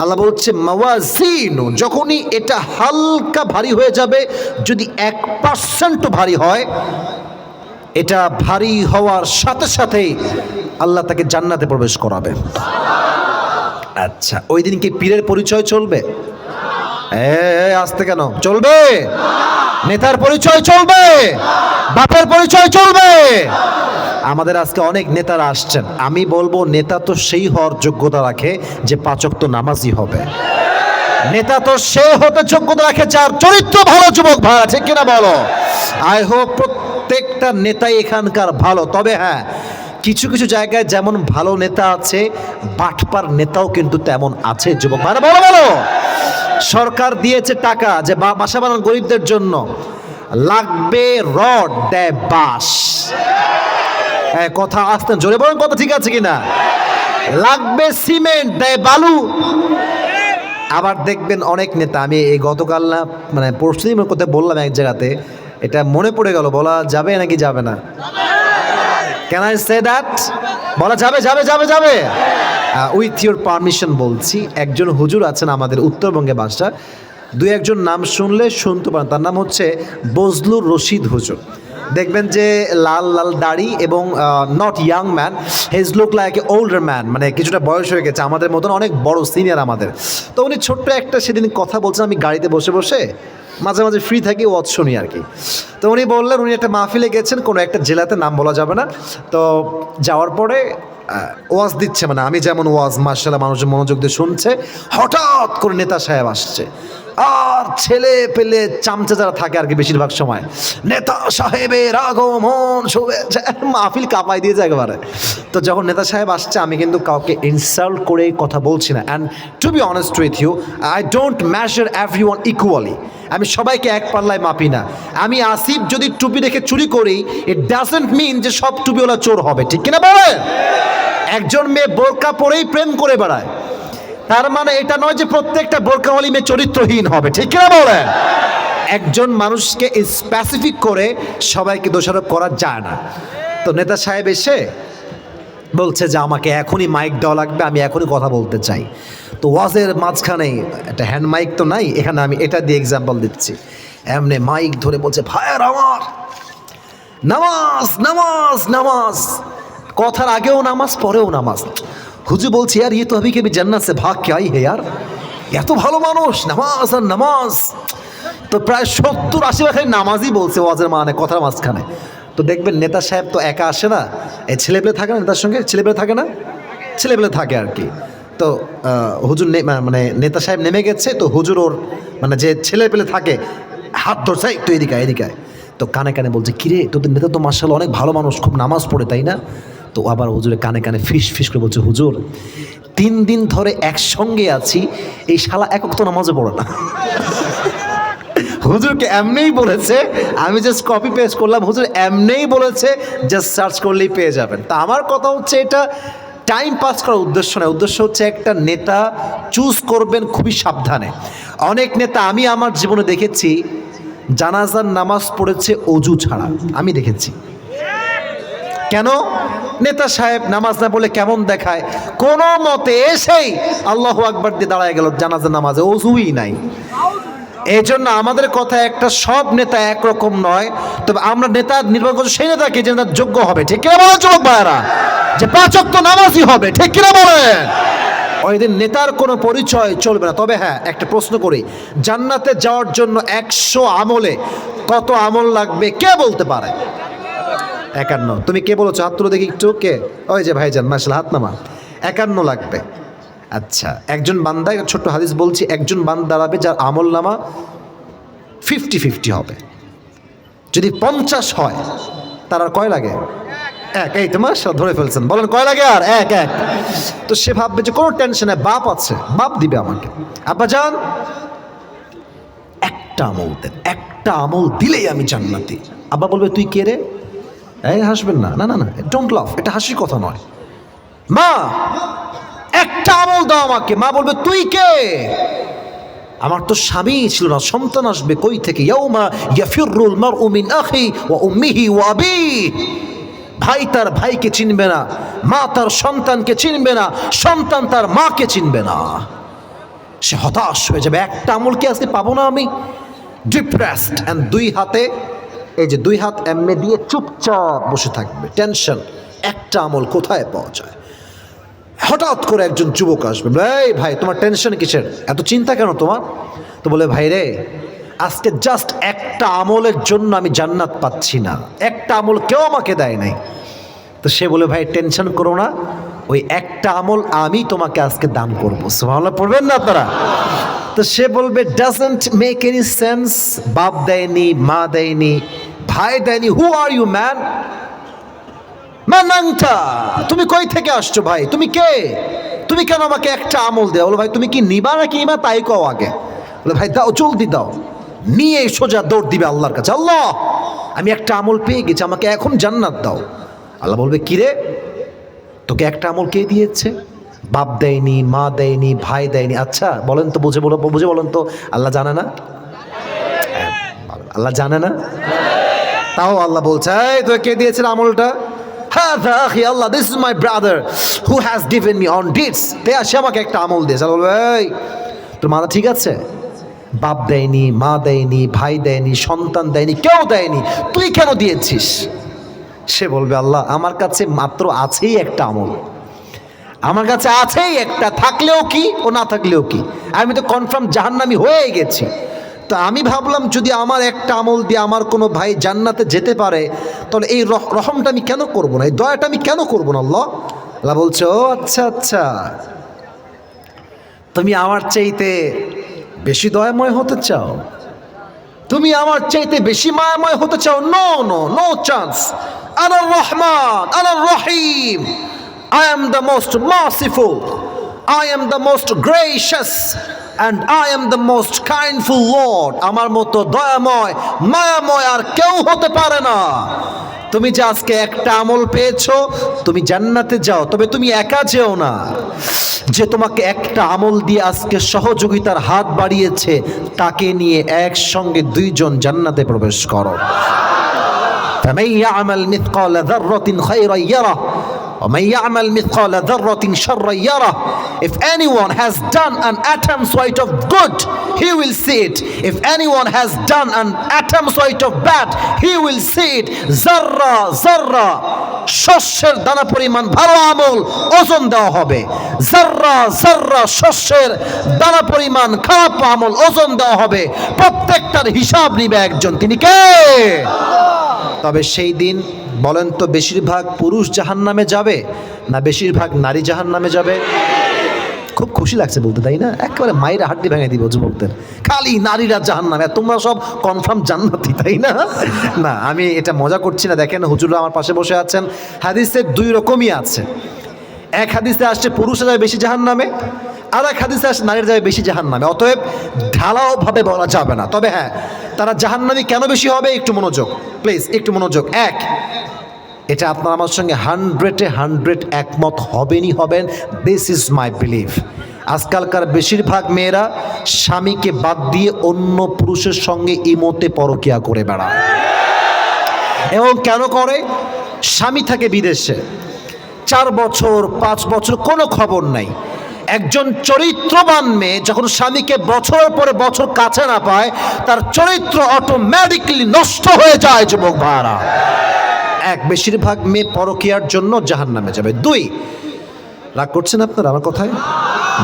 Allah বলছে মাওয়াজিনু, যখনই এটা হালকা ভারী হয়ে যাবে, যদি 1% ভারী হয়, এটা ভারী হওয়ার সাথে সাথেই আল্লাহ তাকে জান্নাতে প্রবেশ করাবে। আচ্ছা, ওই দিন কি পীরের পরিচয় চলবে? আসতে কেন চলবে? নেতার পরিচয় চলবে? বাপের পরিচয় চলবে? আমাদের আজকে অনেক নেতারা আসছেন, আমি বলবো নেতা তো সেই হওয়ার যোগ্যতা রাখে যে 5 ওয়াক্ত নামাজি হবে। নেতা তো সে হতে যোগ্যতা রাখে যার চরিত্র ভালো। যুবক ভাড়া ঠিক কিনা বলো? আই হোপ প্রত্যেকটা নেতাই এখানকার ভালো। তবে হ্যাঁ, কিছু কিছু জায়গায় যেমন ভালো নেতা আছে, বাটপার নেতাও কিন্তু তেমন আছে। যুবক ভাড়া বলো বলো। সরকার দিয়েছে টাকা যে বাসা বানান গরিবদের জন্য, লাগবে রড দেয় বাঁশ। কথা আসতে জোরে বলেন, কথা ঠিক আছে কিনা? লাগবে সিমেন্ট দেয় বালু। আবার দেখবেন অনেক নেতা, আমি এই গতকাল না মানে পরশুদিন কথা বললাম এক জায়গাতে, এটা মনে পড়ে গেল, বলা যাবে নাকি যাবে না? Can I say that? বলা যাবে যাবে যাবে যাবে? উইথ ইউর পারমিশন বলছি। একজন হুজুর আছেন আমাদের উত্তরবঙ্গে বাসা, 2-1জন নাম শুনলে শুনতে পারেন। তার নাম হচ্ছে বজলুর রশিদ হুজুর। দেখবেন যে লাল লাল দাড়ি এবং not young man, his look like a older man, মানে কিছুটা বয়স হয়ে গেছে, আমাদের মতন অনেক বড় সিনিয়র আমাদের। তো উনি ছোট্ট একটা সেদিন কথা বলছেন, আমি গাড়িতে বসে বসে মাঝে মাঝে ফ্রি থাকি, ওয়াজ শুনি আর কি। তো উনি বললেন উনি একটা মাহফিলে গেছেন কোনো একটা জেলাতে, নাম বলা যাবে না। তো যাওয়ার পরে ওয়াজ দিচ্ছে, মানে আমি যেমন ওয়াজ মাশাআল্লাহ মানুষের মনোযোগ দিয়ে শুনছে, হঠাৎ করে নেতা সাহেব আসছে। আর ছেলে পেলে চামচা যারা থাকে আর কি বেশিরভাগ সময়, নেতা সাহেবের আগমন শুভেচ্ছা, মাহফিল কাঁপাই দিয়েছে একেবারে। তো যখন নেতা সাহেব আসছে, আমি কিন্তু কাউকে ইনসাল্ট করে কথা বলছি না, and to be honest with you, I don't measure everyone equally. আমি সবাইকে এক পাল্লায় মাপি না। আমি আসিফ যদি টুপি রেখে চুরি করি, ইট ডাজন্ট মিন যে সব টুপিওয়ালা চোর হবে, ঠিক কিনা বলেন? একজন মেয়ে বোরকা পরেই প্রেম করে বেড়ায়, তার মানে এটা নয় যে প্রত্যেকটা বোরকাওয়ালি মেয়ে চরিত্রহীন হবে, ঠিক কিনা বলেন? একজন মানুষকে স্পেসিফিক করে সবাইকে দোষারোপ করা যায় না। তো নেতা সাহেব এসে বলছে যে আমাকে এখনই মাইক দেওয়া লাগবে, আমি এখনই কথা বলতে চাই। তো ওয়াজের মাঝখানে একটা হ্যান্ড মাইক তো নাই, এখানে আমি এটা দিয়ে এক্সাম্পল দিচ্ছি। এমনি মাইক ধরে বলছে, ভাইয়ার আমার নামাজ নামাজ নামাজ, কথার আগেও নামাজ পরেও নামাজ। হুজুর বলছি यार ये तो अभी के भी जन्नत से भाग के आई है यार, এত ভালো মানুষ, নামাজ আর নামাজ। তো প্রায় 70-80 খালি নামাজই বলছে ওয়াজের মানে কথার মাঝখানে। তো দেখবেন নেতা সাহেব তো একা আসে না, এই ছেলেপেলে থাকে না নেতার সঙ্গে, ছেলেপেলে থাকে না, ছেলেপেলে থাকে আর কি। তো হুজুর মানে নেতা সাহেব নেমে গেছে, তো হুজুর ওর মানে যে ছেলেপেলে থাকে হাত ধরছে, একটু এদিকে এদিকে। তো কানে কানে বলছে, কিরে তোদের নেতা তো মাশাআল্লাহ অনেক ভালো মানুষ, খুব নামাজ পড়ে তাই না? তো আবার হুজুরে কানে কানে ফিস ফিস করে বলছে, হুজুর 3 দিন ধরে একসঙ্গে আছি, এই শালা এক ওয়াক্ত নামাজও পড়ে না। হুজুরকে এমনিই বলেছে, আমি জাস্ট কপি পেস্ট করলাম, হুজুর এমনিই বলেছে, জাস্ট সার্চ করলেই পেয়ে যাবেন। তা আমার কথা হচ্ছে, এটা টাইম পাস করার উদ্দেশ্য নয়, উদ্দেশ্য হচ্ছে একটা নেতা চুজ করবেন খুবই সাবধানে। অনেক নেতা আমি আমার জীবনে দেখেছি জানাজার নামাজ পড়েছে অজু ছাড়া, আমি দেখেছি। কেন? নেতা সাহেব নামাজ না বলে কেমন দেখায়, কোনো মতে এসেই আল্লাহু আকবার দিয়ে দাঁড়ায় গেল জানাজার নামাজে, অজুই নাই। এই জন্য আমাদের কথা একটা, সব নেতা একরকম নয়, তবে আমরা নেতা নির্বাচন করছি সেই নেতাকে যে নেতা যোগ্য হবে, ঠিক কিনা বলেন যুবক ভাইয়েরা? যে 5 ওয়াক্ত নামাজি হবে, ঠিক কিনা বলেন? ওই দিন নেতার কোনো পরিচয় চলবে না। তবে হ্যাঁ, একটা প্রশ্ন করি, জান্নাতে যাওয়ার জন্য 100 আমলে কত আমল লাগবে কে বলতে পারে? 51। তুমি কে বলেছো? হাত তুলো দেখি একটু। কে? ওই যে ভাইজান, মাশাআল্লাহ, হাত নামা। 51 লাগবে। আচ্ছা, একজন বান্দা, ছোট্ট হাদিস বলছি, একজন বান্দা দাঁড়াবে যার আমল নামা 50-50 হবে। যদি 50 হয়, তার আর কয় লাগে? 1। এই তো মাশাআল্লাহ ধরে ফেলছেন, বলেন কয় লাগে? আর 1। তো সে ভাববে যে কোনো টেনশন নেই, বাপ আছে, বাপ দিবে আমাকে। আব্বা যান একটা আমল দেন, একটা আমল দিলেই আমি জান্নাতি। আব্বা বলবে, তুই কে রে? এই হাসবেন না, না না না, ডোন্ট লাফ, এটা হাসির কথা নয়। মা একটা আমল দাও আমাকে। মা বলবে, তুই কে? আমার তো স্বামী ছিল না, সন্তান আসবে কই থেকে? ইয়াউমা ইয়াফিরুল মারউ মিন আখি ওয়া উম্মিহি ওয়া আবিহি। ভাই তার ভাইকে চিনবে না, মা তার সন্তানকে চিনবে না, সন্তান তার মাকে চিনবে না। সে হতাশ হয়ে যাবে, একটা আমল কি আজকে পাবো না আমি? ডিপ্রেসড। অ্যান্ড দুই হাতে, এই যে দুই হাত এমনি দিয়ে চুপচাপ বসে থাকবে, টেনশন। একটা আমল কোথায় পাওয়া যায়? হঠাৎ করে একজন যুবক আসবে, এই ভাই তোমার টেনশন কিসের, এত চিন্তা কেন তোমার? তো বলে, ভাই রে, আজকে জাস্ট একটা আমলের জন্য আমি জান্নাত পাচ্ছি না, একটা আমল কেউ আমাকে দেয় নাই। তো সে বলে, ভাই টেনশন করো না, ওই একটা আমল আমি তোমাকে আজকে দান করবো। সুবহানাল্লাহ পড়বেন না আপনারা? তো সে বলবে, ডাজন্ট মেক এনি সেন্স, বাপ দেয়নি, মা দেয়নি, ভাই দেয়নি, হু আর ইউ ম্যান? মানাংটা, তুমি কই থেকে আসছো ভাই, তুমি কে? তুমি কেন আমাকে একটা আমল দেও? বলো, ভাই তুমি কি নিবা নাকি নিবা তাই কও আগে। বলে, ভাই দাও, জলদি দাও। নিয়ে সোজা দৌড় দিবে আল্লাহর কাছে, আল্লাহ আমি একটা আমল পেয়ে গেছি, আমাকে এখন জান্নাত দাও। আল্লাহ বলবে, কিরে তোকে একটা আমল কে দিয়েছে? বাপ দেয়নি, মা দেয়নি, ভাই দেয়নি। আচ্ছা বলেন তো, বুঝে বলেন তো, আল্লাহ জানে না? আল্লাহ জানে না? তাও আল্লাহ বলছে, এই তোকে কে দিয়েছিল আমলটা? Allah, this is my brother who has given me on deeds. সে আমাকে একটা আমল দিয়েছে। বলবে, এই তোর মাথা ঠিক আছে? বাপ দেয়নি, মা দেয়নি, ভাই দেয়নি, সন্তান দেয়নি, কেউ দেয়নি, তুই কেন দিয়েছিস? সে বলবে, আল্লাহ আমার কাছে মাত্র আছেই একটা আমল, আমার কাছে আছেই একটা, থাকলেও কি ও না থাকলেও কি, আমি তো কনফার্ম জাহান্নামী হয়ে গেছি। তো আমি ভাবলাম যদি আমার একটা আমল দিয়ে আমার কোনো ভাই জান্নাতে যেতে পারে, তাহলে এই রহমটা আমি কেন করবো না, এই দয়াটা আমি কেন করবো না? আল্লাহ আল্লাহ বলছে, ও আচ্ছা আচ্ছা, তুমি আমার চাইতে বেশি দয়াময় হতে চাও, তুমি আমার চাইতে বেশি মায়াময় হতে চাও? No no no chance. আনার রহমান, আনার রহিম, I am the most merciful, I am the most gracious, and I am the most kindful Lord. আমার মতো দয়াময় মায়াময় আর কেউ হতে পারে না। তুমি যে আজকে একটা আমল পেয়েছো, তুমি জান্নাতে যাও, তবে তুমি একা যেও না। যে তোমাকে একটা আমল দিয়ে আজকে সহযোগিতার হাত বাড়িয়েছে, তাকে নিয়ে একসঙ্গে দুইজন জান্নাতে প্রবেশ করো। فمن يعمل مثقال ذرة خيرا يره ومن يعمل مثقال ذرة شرا يره. If anyone has done an atom's weight of good, he will see it. If anyone has done an atom's weight of bad, he will see it. Zarra zarra, শস্যের দানা পরিমাণ ভালো আমল ওজন দেওয়া হবে। জাররা জাররা, শস্যের দানা পরিমাণ খারাপ আমল ওজন দেওয়া হবে। প্রত্যেকটার হিসাব নিবে একজন, তিনি কে? তবে সেই দিন বলেন তো, বেশিরভাগ পুরুষ জাহান্নামে যাবে না বেশিরভাগ নারী জাহান্নামে যাবে? খুব খুশি লাগছে বলতে, তাই না? একেবারে মায়েরা হাড্ডি ভেঙে দিব যুবকদের, খালি নারীরা জাহান্নামে, তোমরা সব কনফার্ম জান্নাতি, তাই না? না, আমি এটা মজা করছি না। দেখেন হুজুররা আমার পাশে বসে আছেন, হাদিসে দুই রকমই আছে। এক হাদিসে আসছে পুরুষরা যাবে বেশি জাহান্নামে, আর এক হাদিসে আসছে নারীরা যাবে বেশি জাহান্নামে। অতএব ঢালাওভাবে বলা যাবে না। তবে হ্যাঁ, তারা জাহান্নামী কেন বেশি হবে, একটু মনোযোগ প্লিজ, একটু মনোযোগ। এক, এটা আপনার আমার সঙ্গে 100 একমত হবেন। This is my believe. আজকালকার বেশিরভাগ মেয়েরা স্বামীকে বাদ দিয়ে অন্য পুরুষের সঙ্গে ইমোতে পরকিয়া করে বেড়ায়। এবং কেন করে? স্বামী থাকে বিদেশে, 4 বছর 5 বছর কোনো খবর নাই। একজন চরিত্রবান মেয়ে যখন স্বামীকে বছরের পরে বছর কাছে না পায়, তার চরিত্র অটোমেটিক্যালি নষ্ট হয়ে যায় যুবক ভাইরা। এক, বেশিরভাগ মেয়ে পরকীয়ার জন্য জাহান্নামে যাবে। 2, রাগ করছেন আপনারা আমার কথায়?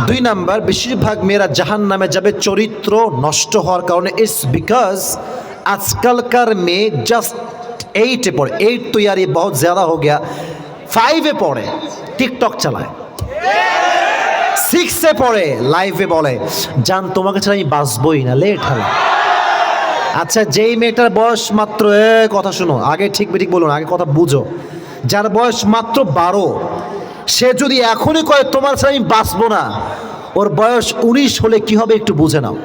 2 নাম্বার, বেশিরভাগ মেয়েরা জাহান্নামে যাবে চরিত্র নষ্ট হওয়ার কারণে। ইটস বিকজ আজকালকার মেয়ে জাস্ট 8 পড়ে, 8 তো यार ये बहुत ज़्यादा हो गया, 5 পড়ে টিকটক চালায়, 6 পড়ে লাইভে বলে, জান তোমাকে ছাড়া আমি বাঁচবই না, লেট হলো। আচ্ছা, যেই মেয়েটার বয়স মাত্র, কথা শুনো, আগে ঠিক বলুন, আগে কথা বুঝো। যার বয়স মাত্র 12, সে যদি এখনই কয় তোমার ছাড়া আমি বাঁচবো না, ওর বয়স 19 হলে কি হবে একটু বুঝে নাও।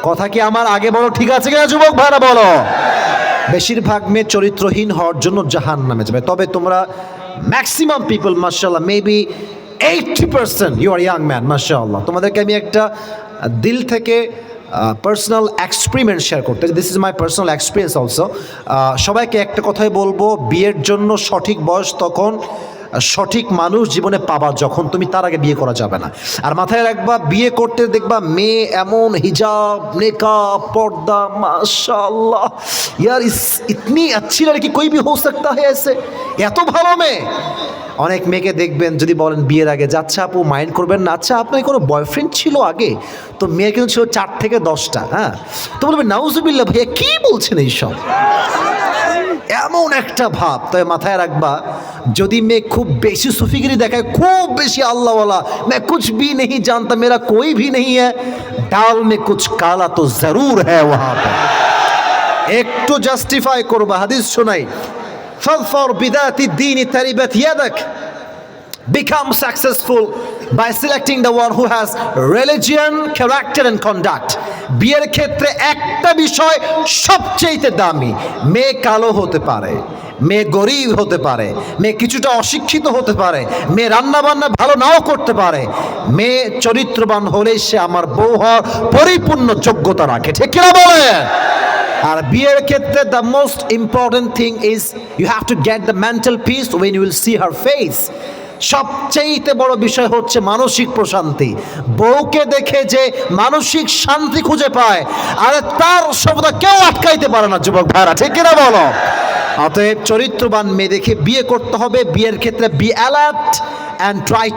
কথা কি আমার আগে বলো ঠিক আছে কিনা যুবক ভাইরা বলো? বেশিরভাগ মেয়ে চরিত্রহীন হওয়ার জন্য জাহান্নামে যাবে। তবে তোমরা ম্যাক্সিমাম পিপল মাশাআল্লাহ, maybe 80% you are young man মাশাআল্লাহ, তোমাদেরকে আমি একটা দিল থেকে পার্সোনাল এক্সপেরিমেন্ট শেয়ার করতে, this is my personal experience also. সবাইকে একটা কথাই বলবো, বিয়ের জন্য সঠিক বয়স তখন, সঠিক মানুষ জীবনে পাবা যখন, তুমি তার আগে বিয়ে করা যাবে না। আর মাথায় রাখবা, বিয়ে করতে দেখবা মেয়ে এমন হিজাব, নেকাব, পর্দা, মাশাআল্লাহ ইয়ার ইতনি अच्छी लड़की कोई भी हो सकता है ऐसे, এত ভালো মেয়ে। অনেক মেয়েকে দেখবেন যদি বলেন বিয়ের আগে, যাচ্ছে আপু মাইন্ড করবেন না, আচ্ছা আপনার কোনো বয়ফ্রেন্ড ছিল আগে? তো মেয়ের কিন্তু ছিল 4 থেকে 10টা। হ্যাঁ, তো বলবে নাউজুবিল্লাহ ভাইয়া কী বলছেন এইসব, এমন একটা ভাব। তবে মাথায় রাখবা, যদি মেয়ে খুব বেশি সুফিগিরি দেখায়, খুব বেশি আল্লাহওয়ালা, मैं कुछ भी नहीं जानता, मेरा कोई भी नहीं है, दाल में कुछ काला तो जरूर है वहां पे। একটু জাস্টিফাই করবা, হাদিস শোনাই, ফাযফার বিদাতি দ্বীনি তারিবাত ইয়াদাক, become successful by selecting the one who has religion, character and conduct. বিয়ের ক্ষেত্রে একটা বিষয় সবচেয়ে দামি, মেয়ে কালো হতে পারে, মেয়ে গরিব হতে পারে, মেয়ে কিছুটা অশিক্ষিত হতে পারে, মেয়ে রান্না বান্না ভালো নাও করতে পারে, মেয়ে চরিত্রবান হলেই সে আমার বউ হওয়ার পরিপূর্ণ যোগ্যতা রাখে, ঠিক কিনা বলে? আর বিয়ের ক্ষেত্রে the most important thing is you have to get the mental peace when you will see her face. সবচেয়ে বড় বিষয় হচ্ছে মানসিক প্রশান্তি। বউকে দেখে যে মানসিক শান্তি খুঁজে পায়, আর তার সবটা কেউ আটকাইতে পারে না, যুবক ভাইরা, ঠিক কিনা বলো? অতএব চরিত্রবান মেয়ে দেখে বিয়ে করতে হবে। বিয়ের ক্ষেত্রে be alert and try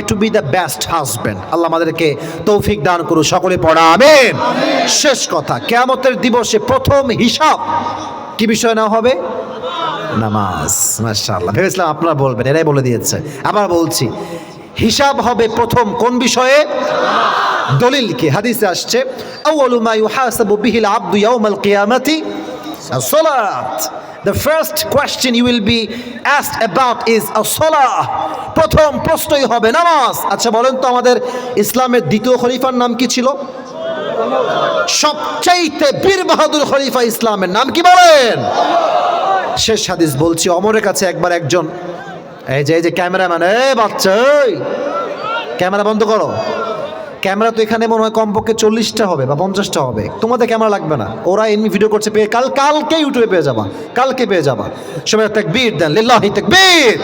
to be the best husband. আল্লাহ আমাদেরকে তৌফিক দান করুন, সকলে পড়া আমিন। শেষ কথা, কিয়ামতের দিবসে প্রথম হিসাব কি বিষয় না হবে? নামাজ। মাশাআল্লাহ, ভেবেছিলাম আপনারা বলবেন, এরাই বলে দিয়েছে। আবার বলছি, হিসাব হবে প্রথম কোন বিষয়ে? দলিল কি? হাদিসে আসছে, আউয়ালু মা ইউহাসাবু বিহিল আবদু ইয়াউমাল কিয়ামাতি as-সালাত। The first question you will be asked about is as-salah. প্রথম প্রশ্নই হবে নামাজ। আচ্ছা বলেন তো, আমাদের ইসলামের দ্বিতীয় খলিফার নাম কি ছিল? সবচাইতে বীর বাহাদুর খলিফা ইসলামের নাম কি বলেন? শেষ হাদিস বলছি, ওমরের কাছে একবার একজন, এই যে ক্যামেরাম্যান, বাচ্চা ক্যামেরা বন্ধ করো, ক্যামেরা তো এখানে মনে হয় কমপক্ষে 40টা হবে বা 50টা হবে, তোমাদের ক্যামেরা লাগবে না, ওরা এমনি ভিডিও করছে, পেয়ে কালকে ইউটিউবে পেয়ে যাবা, কালকে পেয়ে যাবা। সবাই তাকবীর দেন, লিল্লাহি তাকবীর।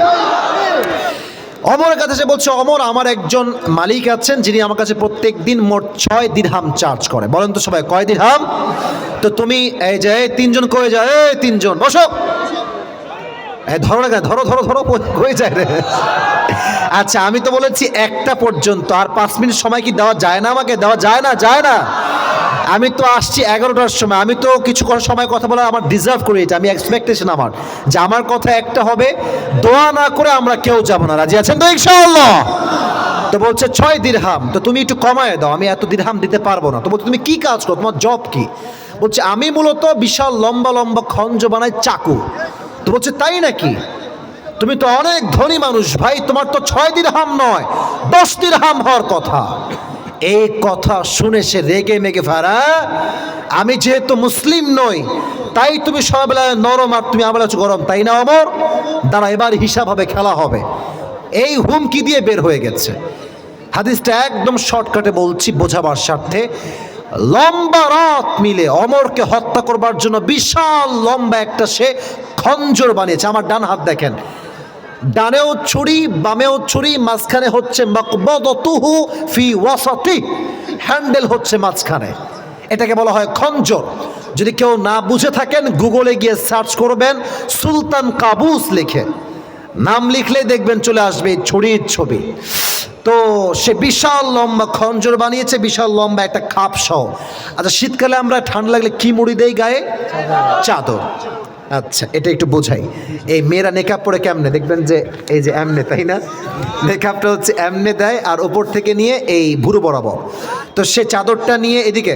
ওমরের কাছে সে বলছে, ওমর আমার একজন মালিক আছেন যিনি আমার কাছে প্রত্যেক দিন মোট 6 দিরহাম চার্জ করে। বলেন তো সবাই, কয় দিরহাম? তো তুমি এই যে 3জন কয়ে যায়, 3জন বসো, ধরো না, ধরো ধরো ধরো, হয়ে যায় রে। আচ্ছা আমি তো বলেছি 1টা পর্যন্ত, আর 5 মিনিট সময় কি দেওয়া যায় না? আমাকে দেওয়া যায় না, যায় না? আমি তো আসছি 11টার সময়, আমি তো কিছু সময় কথা বলা আমার ডিজার্ভ করি, এটা আমি এক্সপেকটেশন আমার, যে আমার কথা একটা হবে, দোয়া না করে আমরা কেউ যাব না। রাজি আছেন তো ইনশাআল্লাহ? তো বলছে 6 দিরহাম, তো তুমি একটু কমায় দাও, আমি এত দিরহাম দিতে পারবো না। তো বলছে তুমি কি কাজ করো, তোমার জব কি? বলছে আমি মূলত বিশাল লম্বা লম্বা খঞ্জ বানাই, চাকু। তো বলছে তাই নাকি? তুমি তো অনেক ধনী মানুষ ভাই, তোমার তো 6 দিরহাম নয় 10 দিরহাম হওয়ার কথা। এই কথা শুনে সে রেগে মেগে ফারা, আমি যেহেতু মুসলিম নই তাই তুমি সবাইবেলায় নরম আর তুমি আমার গরম, তাই না ওমর? দাঁড়া, এবার হিসাব হবে, খেলা হবে। এই হুমকি দিয়ে বের হয়ে গেছে। হাদিসটা একদম শর্টকাটে বলছি বোঝাবার স্বার্থে। লম্বা রাত মিলে অমরকে হত্যা করবার জন্য বিশাল লম্বা একটা সে খঞ্জর বানিয়েছে। আমার ডান হাত দেখেন, ডানেও ছুরি বামেও ছুরি, মাঝখানে হচ্ছে মাকবাদাতুহু ফি ওয়াসাতি, হ্যান্ডেল হচ্ছে মাঝখানে, এটাকে বলা হয় খঞ্জর। যদি কেউ না বুঝে থাকেন গুগলে গিয়ে সার্চ করবেন সুলতান কাবুস লিখে, নাম লিখলেই দেখবেন চলে আসবে এই ছুরির ছবি। তো সে বিশাল লম্বা খঞ্জর বানিয়েছে, বিশাল লম্বা একটা খাপ সহ। আচ্ছা শীতকালে আমরা ঠান্ডা লাগলে কি মুড়ি দেই গায়ে? চাদর। আচ্ছা এটা একটু বোঝাই, এই মেয়েরা নেকাব পরে কেমনে দেখবেন যে এই যে এমনে, তাই না? নেকাবটা হচ্ছে এমনে দেয় আর ওপর থেকে নিয়ে এই ভুরু বরাবর। তো সে চাদরটা নিয়ে এদিকে,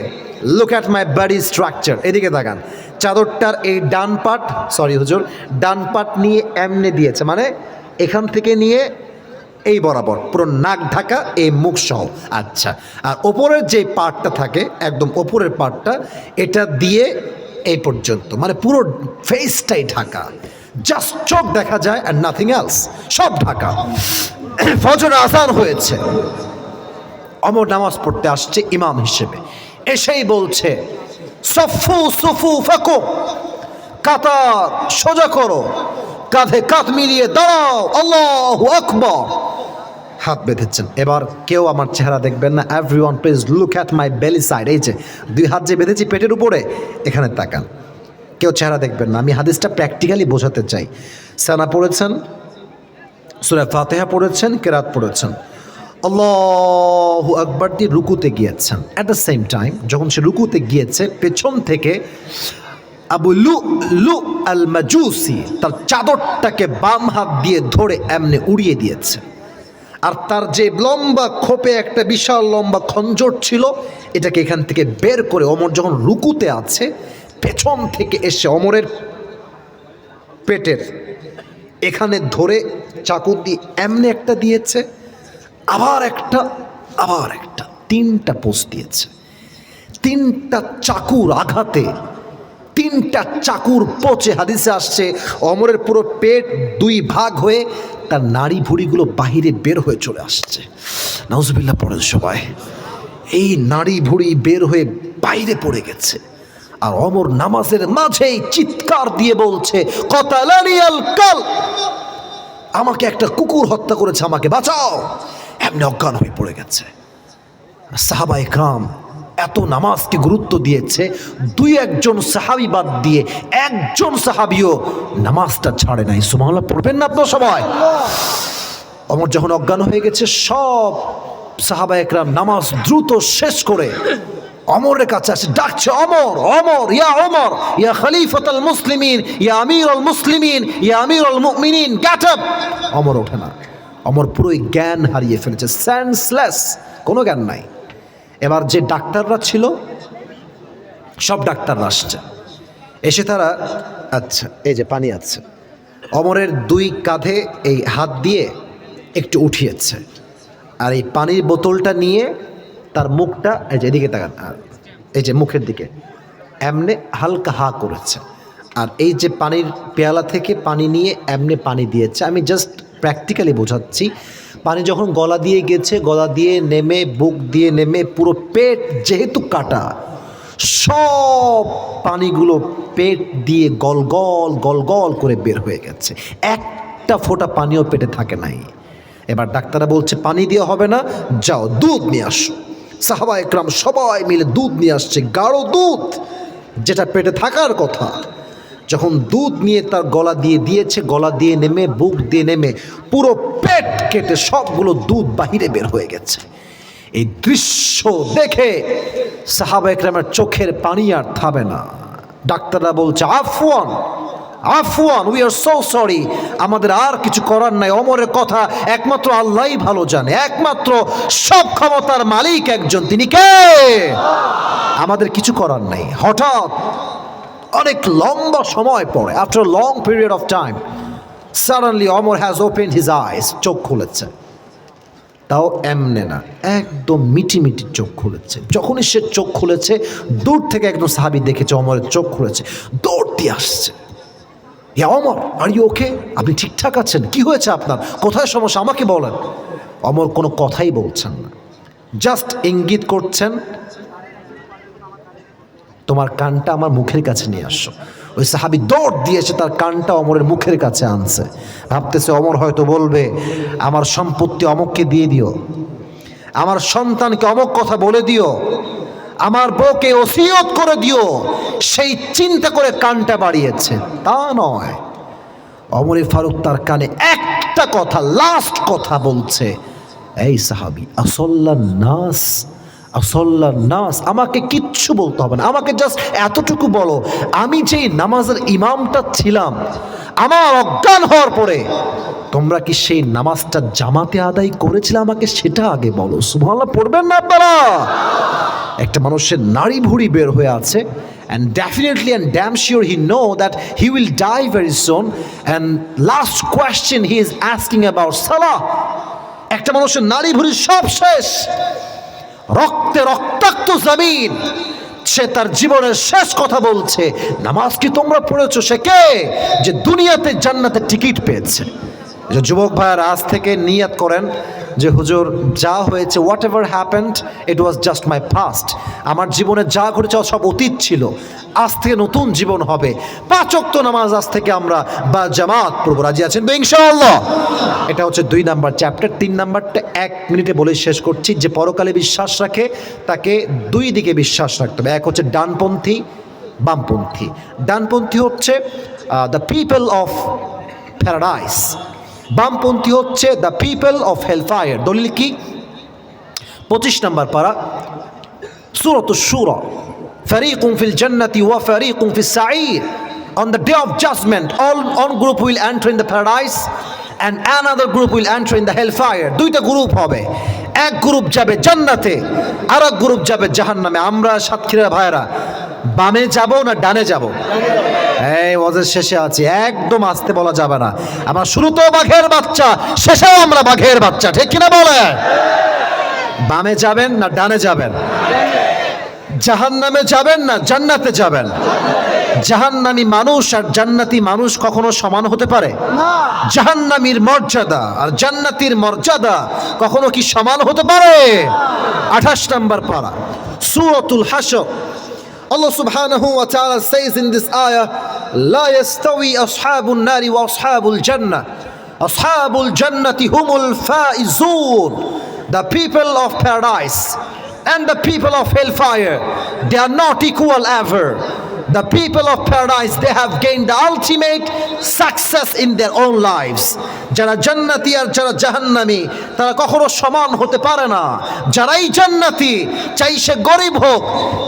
look at my body structure, এদিকে তাকান, চাদরটার এই ডান পাট, সরি হুজুর, ডান পাট নিয়ে এমনে দিয়েছে, মানে এখান থেকে নিয়ে এই বরাবর পুরো নাক ঢাকা, এই মুখ সহ। আচ্ছা, আর ওপরের যে পার্টটা থাকে একদম ওপরের পার্টটা, এটা দিয়ে এই পর্যন্ত, মানে পুরো ফেসটাই ঢাকা, জাস্ট চোখ দেখা যায় আর নাথিং এলস, সব ঢাকা। ফজর আজান হয়েছে, ওমর নামাজ পড়তে আসছে ইমাম হিসেবে, এসেই বলছে সফু সুফু ফাকু, কাতার সোজা করো, কাঁধে কাঁধ মিলিয়ে দাঁড়াও, আল্লাহু আকবার। হাত বেঁধেছেন। এবার কেউ আমার চেহারা দেখবেন না, এভরিওয়ান প্লিজ লুক অ্যাট মাই বেলি সাইড। এই যে দুই হাত যে বেঁধেছি পেটের উপরে, এখানে তাকান, কেউ চেহারা দেখবেন না। আমি হাদিসটা প্র্যাকটিক্যালি বোঝাতে চাই। সানা পড়েছেন, সূরা ফাতিহা পড়েছেন, কেরাত পড়েছেন, আল্লাহু আকবার দিয়ে রুকুতে গিয়েছেন। অ্যাট দ্য সেম টাইম যখন সে রুকুতে গিয়েছে, পেছন থেকে আবু লু আল মাজুসি তার চাদরটাকে বাম হাত দিয়ে ধরে এমনি উড়িয়ে দিয়েছে। আর তার যে লম্বা খোপে একটা বিশাল লম্বা খঞ্জর ছিল, এটাকে এখান থেকে বের করে ওমর যখন রুকুতে আছে, পেছন থেকে এসে ওমরের পেটের এখানে ধরে চাকু দিয়ে এমনি একটা দিয়েছে, আবার একটা, আবার একটা, তিনটা পোস্ট দিয়েছে। তিনটা চাকুর আঘাতে, তিনটা চাকুর পোচে হাদিসে আসছে ওমরের পুরো পেট দুই ভাগ হয়ে তার নাড়ি ভুড়িগুলো বাহিরে বের হয়ে চলে আসছে। নাউজুবিল্লাহ পড়েন সবাই। এই নাড়ি ভুড়ি বের হয়ে বাইরে পড়ে গেছে। আর ওমর নামাজের মাঝেই চিৎকার দিয়ে বলছে, কতালানি আল কাল, আমাকে একটা কুকুর হত্যা করেছে, আমাকে বাঁচাও। এমনি অজ্ঞান হয়ে পড়ে গেছে। সাহাবা ইকরাম এত নামাজকে গুরুত্ব দিয়েছে, দুই একজন সাহাবী বাদ দিয়ে একজন সাহাবীও নামাজটা ছাড়ে নাই। সুবহানাল্লাহ পড়বেন না আপনার সবাই? ওমর যখন অজ্ঞান হয়ে গেছে, সব সাহাবা ইকরাম নামাজ দ্রুত শেষ করে ওমরের কাছে আসে, ডাকছে, ওমর, ওমর, ইয়া ওমর, ইয়া খলিফাতুল মুসলিমিন, ইয়া আমিরুল মুসলিমিন, ইয়া আমিরুল মুমিনিন, গেট আপ। ওমর ওঠে না। ওমর পুরোই জ্ঞান হারিয়ে ফেলেছে, সেন্সলেস, কোনো জ্ঞান নাই। এবার যে ডাক্তাররা ছিল, সব ডাক্তাররা আসছে, এসে তারা, আচ্ছা এই যে পানি আছে, ওমরের দুই কাঁধে এই হাত দিয়ে একটু উঠিয়েছে, আর এই পানির বোতলটা নিয়ে তার মুখটা, এই যে এদিকে তাকান, এই যে মুখের দিকে এমনে হালকা হা করেছে, আর এই যে পানির পেয়ালা থেকে পানি নিয়ে এমনে পানি দিয়েছে। আমি জাস্ট প্র্যাকটিক্যালি বোঝাচ্ছি। পানি যখন গলা দিয়ে গেছে, গলা দিয়ে নেমে, বুক দিয়ে নেমে, পুরো পেট যেহেতু কাটা, সব পানিগুলো পেট দিয়ে গলগল গলগল করে বের হয়ে গেছে। একটা ফোঁটা পানিও পেটে থাকে নাই। এবার ডাক্তাররা বলছে পানি দিয়ে হবে না, যাও দুধ নিয়ে আসো। সাহাবা একরাম সবাই মিলে দুধ নিয়ে আসছে, গাঢ় দুধ, যেটা পেটে থাকার কথা। যখন দুধ নিয়ে তার গলা দিয়ে দিয়েছে, গলা দিয়ে নেমে, বুক দিয়ে নেমে, পুরো পেট কেটে সবগুলো দুধ বাহিরে বের হয়ে গেছে। এই দৃশ্য দেখে সাহাবা একরামের চোখের পানি আর থামে না। ডাক্তাররা বলছে, Afwan, Afwan, we are so sorry, আমাদের আর কিছু করার নাই। ওমরের কথা একমাত্র আল্লাহই ভালো জানে, একমাত্র সব ক্ষমতার মালিক একজন, তিনি কে? আমাদের কিছু করার নাই। হঠাৎ অনেক লম্বা সময় পরে, after long period of time, suddenly Omar has opened his eyes, চোখ খুলেছে। তাও এমনে না, একদম মিটি মিটি চোখ খুলেছে। যখনই সে চোখ খুলেছে, দূর থেকে একজন সাহাবী দেখেছে ওমরের চোখ খুলেছে, দৌড় দিয়ে আসছে, ইয়া ওমর, আর ইউ ওকে, আপনি ঠিকঠাক আছেন? কি হয়েছে আপনার, কোথায় সমস্যা, আমাকে বলেন। ওমর কোনো কথাই বলছেন না, জাস্ট ইঙ্গিত করছেন, তোমার কানটা আমার মুখের কাছে নিয়ে আসো। ওই সাহাবী দৌড় দিয়েছে, তার কানটা ওমরের মুখের কাছে আনছে। ভাবতেছে ওমর হয়তো বলবে, আমার সম্পত্তি অমুককে দিয়ে দিও, আমার সন্তানকে অমুক কথা বলে দিও, আমার বউকে ওসিয়ত করে দিও, সেই চিন্তা করে কানটা বাড়িয়েছে। তা নয়, ওমর ফারুক তার কানে একটা কথা, লাস্ট কথা বলছে, এই সাহাবী, আসল্লান নাস, আসল্লান নাস, আমাকে কিচ্ছু বলতে হবে না, আমাকে জাস্ট এতটুকু বলো, আমি যেই নামাজের ইমামটা ছিলাম, আমার অজ্ঞান হওয়ার পরে তোমরা কি সেই নামাজটা জামাতে আদায় করেছিলে, আমাকে সেটা আগে বলো। সুবহানাল্লাহ পড়বেন না আপনারা? একটা মানুষের নাড়ি ভুড়ি বের হয়ে আছে, and definitely and damn sure he know that he will die very soon, and last question he is asking about salah. একটা মানুষের নাড়ি ভুড়ি সব শেষ, রক্তে রক্তাক্ত জমিন, সে তার জীবনের শেষ কথা বলছে, নামাজ কি তোমরা পড়েছো? সে কে? যে দুনিয়াতে জান্নাতের টিকিট পেয়েছে। যুবক ভাইয়ার আজ থেকে নিয়ত করেন, যে হুজুর যা হয়েছে, what ever happened, it was just my past. আমার জীবনে যা ঘটেছে সব অতীত ছিল, আজ থেকে নতুন জীবন হবে। 5 ওয়াক্ত নামাজ আজ থেকে আমরা বা জামাত পড়ব, রাজি আছেন তো ইনশাআল্লাহ? এটা হচ্ছে 2 নাম্বার চ্যাপ্টার। 3 নাম্বারটা 1 মিনিটে বলে শেষ করছি। যে পরকালে বিশ্বাস রাখে তাকে 2 দিকে বিশ্বাস রাখতে হবে। এক হচ্ছে ডানপন্থী, বামপন্থী। ডানপন্থী হচ্ছে দ্য পিপল অফ প্যারাডাইস, বামপন্থী হচ্ছে দ্য পিপল অফ হেলফায়ার। দলিল কি? 25 নাম্বার পারা, সূরাতুশ শূরা, ফারীকুম ফিল জান্নাতি ওয়া ফারীকুম ফিস সাঈর। On the day of judgment, all group will enter in the paradise and another group will enter in the hellfire. 2টা গ্রুপ হবে, এক গ্রুপ যাবে জান্নাতে, আর এক গ্রুপ যাবে জাহান্নামে। আমরা সাতক্ষীরা ভাইরা বামে যাব না ডানে যাব? এই ওয়াজের শেষে আছি, একদম আস্তে বলা যাবে না। আমরা শুরুতেও বাঘের বাচ্চা, শেষেও আমরা বাঘের বাচ্চা, ঠিক কিনা বলেন? বামে যাবেন না ডানে যাবেন? জাহান্নামে যাবেন না জান্নাতে যাবেন? জাহান্নামী মানুষ আর জান্নাতি মানুষ কখনো সমান হতে পারে না। জাহান্নামীর মর্যাদা আর জান্নাতীর মর্যাদা কখনো কি সমান হতে পারে? 28 নাম্বার পারা, সূরাতুল হাশর। Allah subhanahu wa ta'ala says in this ayah, لا يستوي أصحاب النار وأصحاب الجنة أصحاب الجنة هم الفائزون. The people of paradise and the people of hellfire, they are not equal ever. The people of paradise, they have gained the ultimate success in their own lives. যারা জান্নাতি আর যারা জাহান্নামী তারা কখনো সমান হতে পারে না। যারাই জান্নাতি, চাই সে গরিব হোক,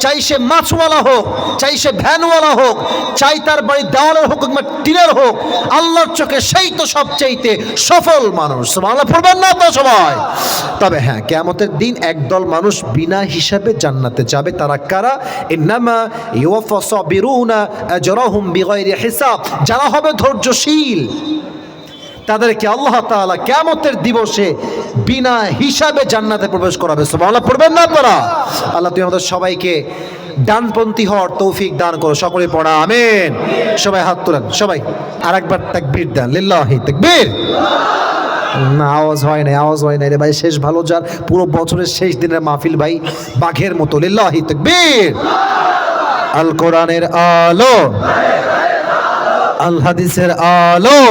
চাই সে মাছওয়ালা হোক, চাই সে ভ্যানওয়ালা হোক, চাই তার বাড়ি দেওয়ালের হোক কিংবা টিনের হোক, আল্লাহর চোখে সেই তো সবচাইতে সফল মানুষ। সুবহানাল্লাহ পড়বেন না তো সবাই? তবে হ্যাঁ, কিয়ামতের দিন একদল মানুষ বিনা হিসাবে জান্নাতে যাবে। তারা কারা? ইন্নামা ইউওয়াফা সাবিরুনা আজরাহুম বিগাইরি হিসাব। যারা হবে ধৈর্যশীল তাদেরকে আল্লাহ তাআলা কিয়ামতের দিবসে বিনা হিসাবে জান্নাতে প্রবেশ করাবে। সুবহানাল্লাহ পড়বেন না আপনারা? আল্লাহ তুমি আমাদের সবাইকে ডানপন্থী হওয়ার তৌফিক দান করো। সকলে পড়া আমিন। সবাই হাত তোলেন, সবাই আরেকবার তাকবীর দেন, লিল্লাহি তাকবীর। না, আওয়াজ হয় নাই, আওয়াজ হয় নাই রে ভাই। শেষ ভালো যার, পুরো বছরের শেষ দিনের মাহফিল ভাই বাঘের মতো। লিল্লাহি তাকবীর। আল কোরআনের আলো, আল হাদিসের আলো,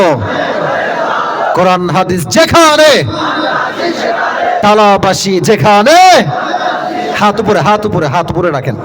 কোরআন হাদিস যেখানে, তালাবাসী যেখানে। হাত উপরে, হাত উপরে, হাত উপরে রাখেন।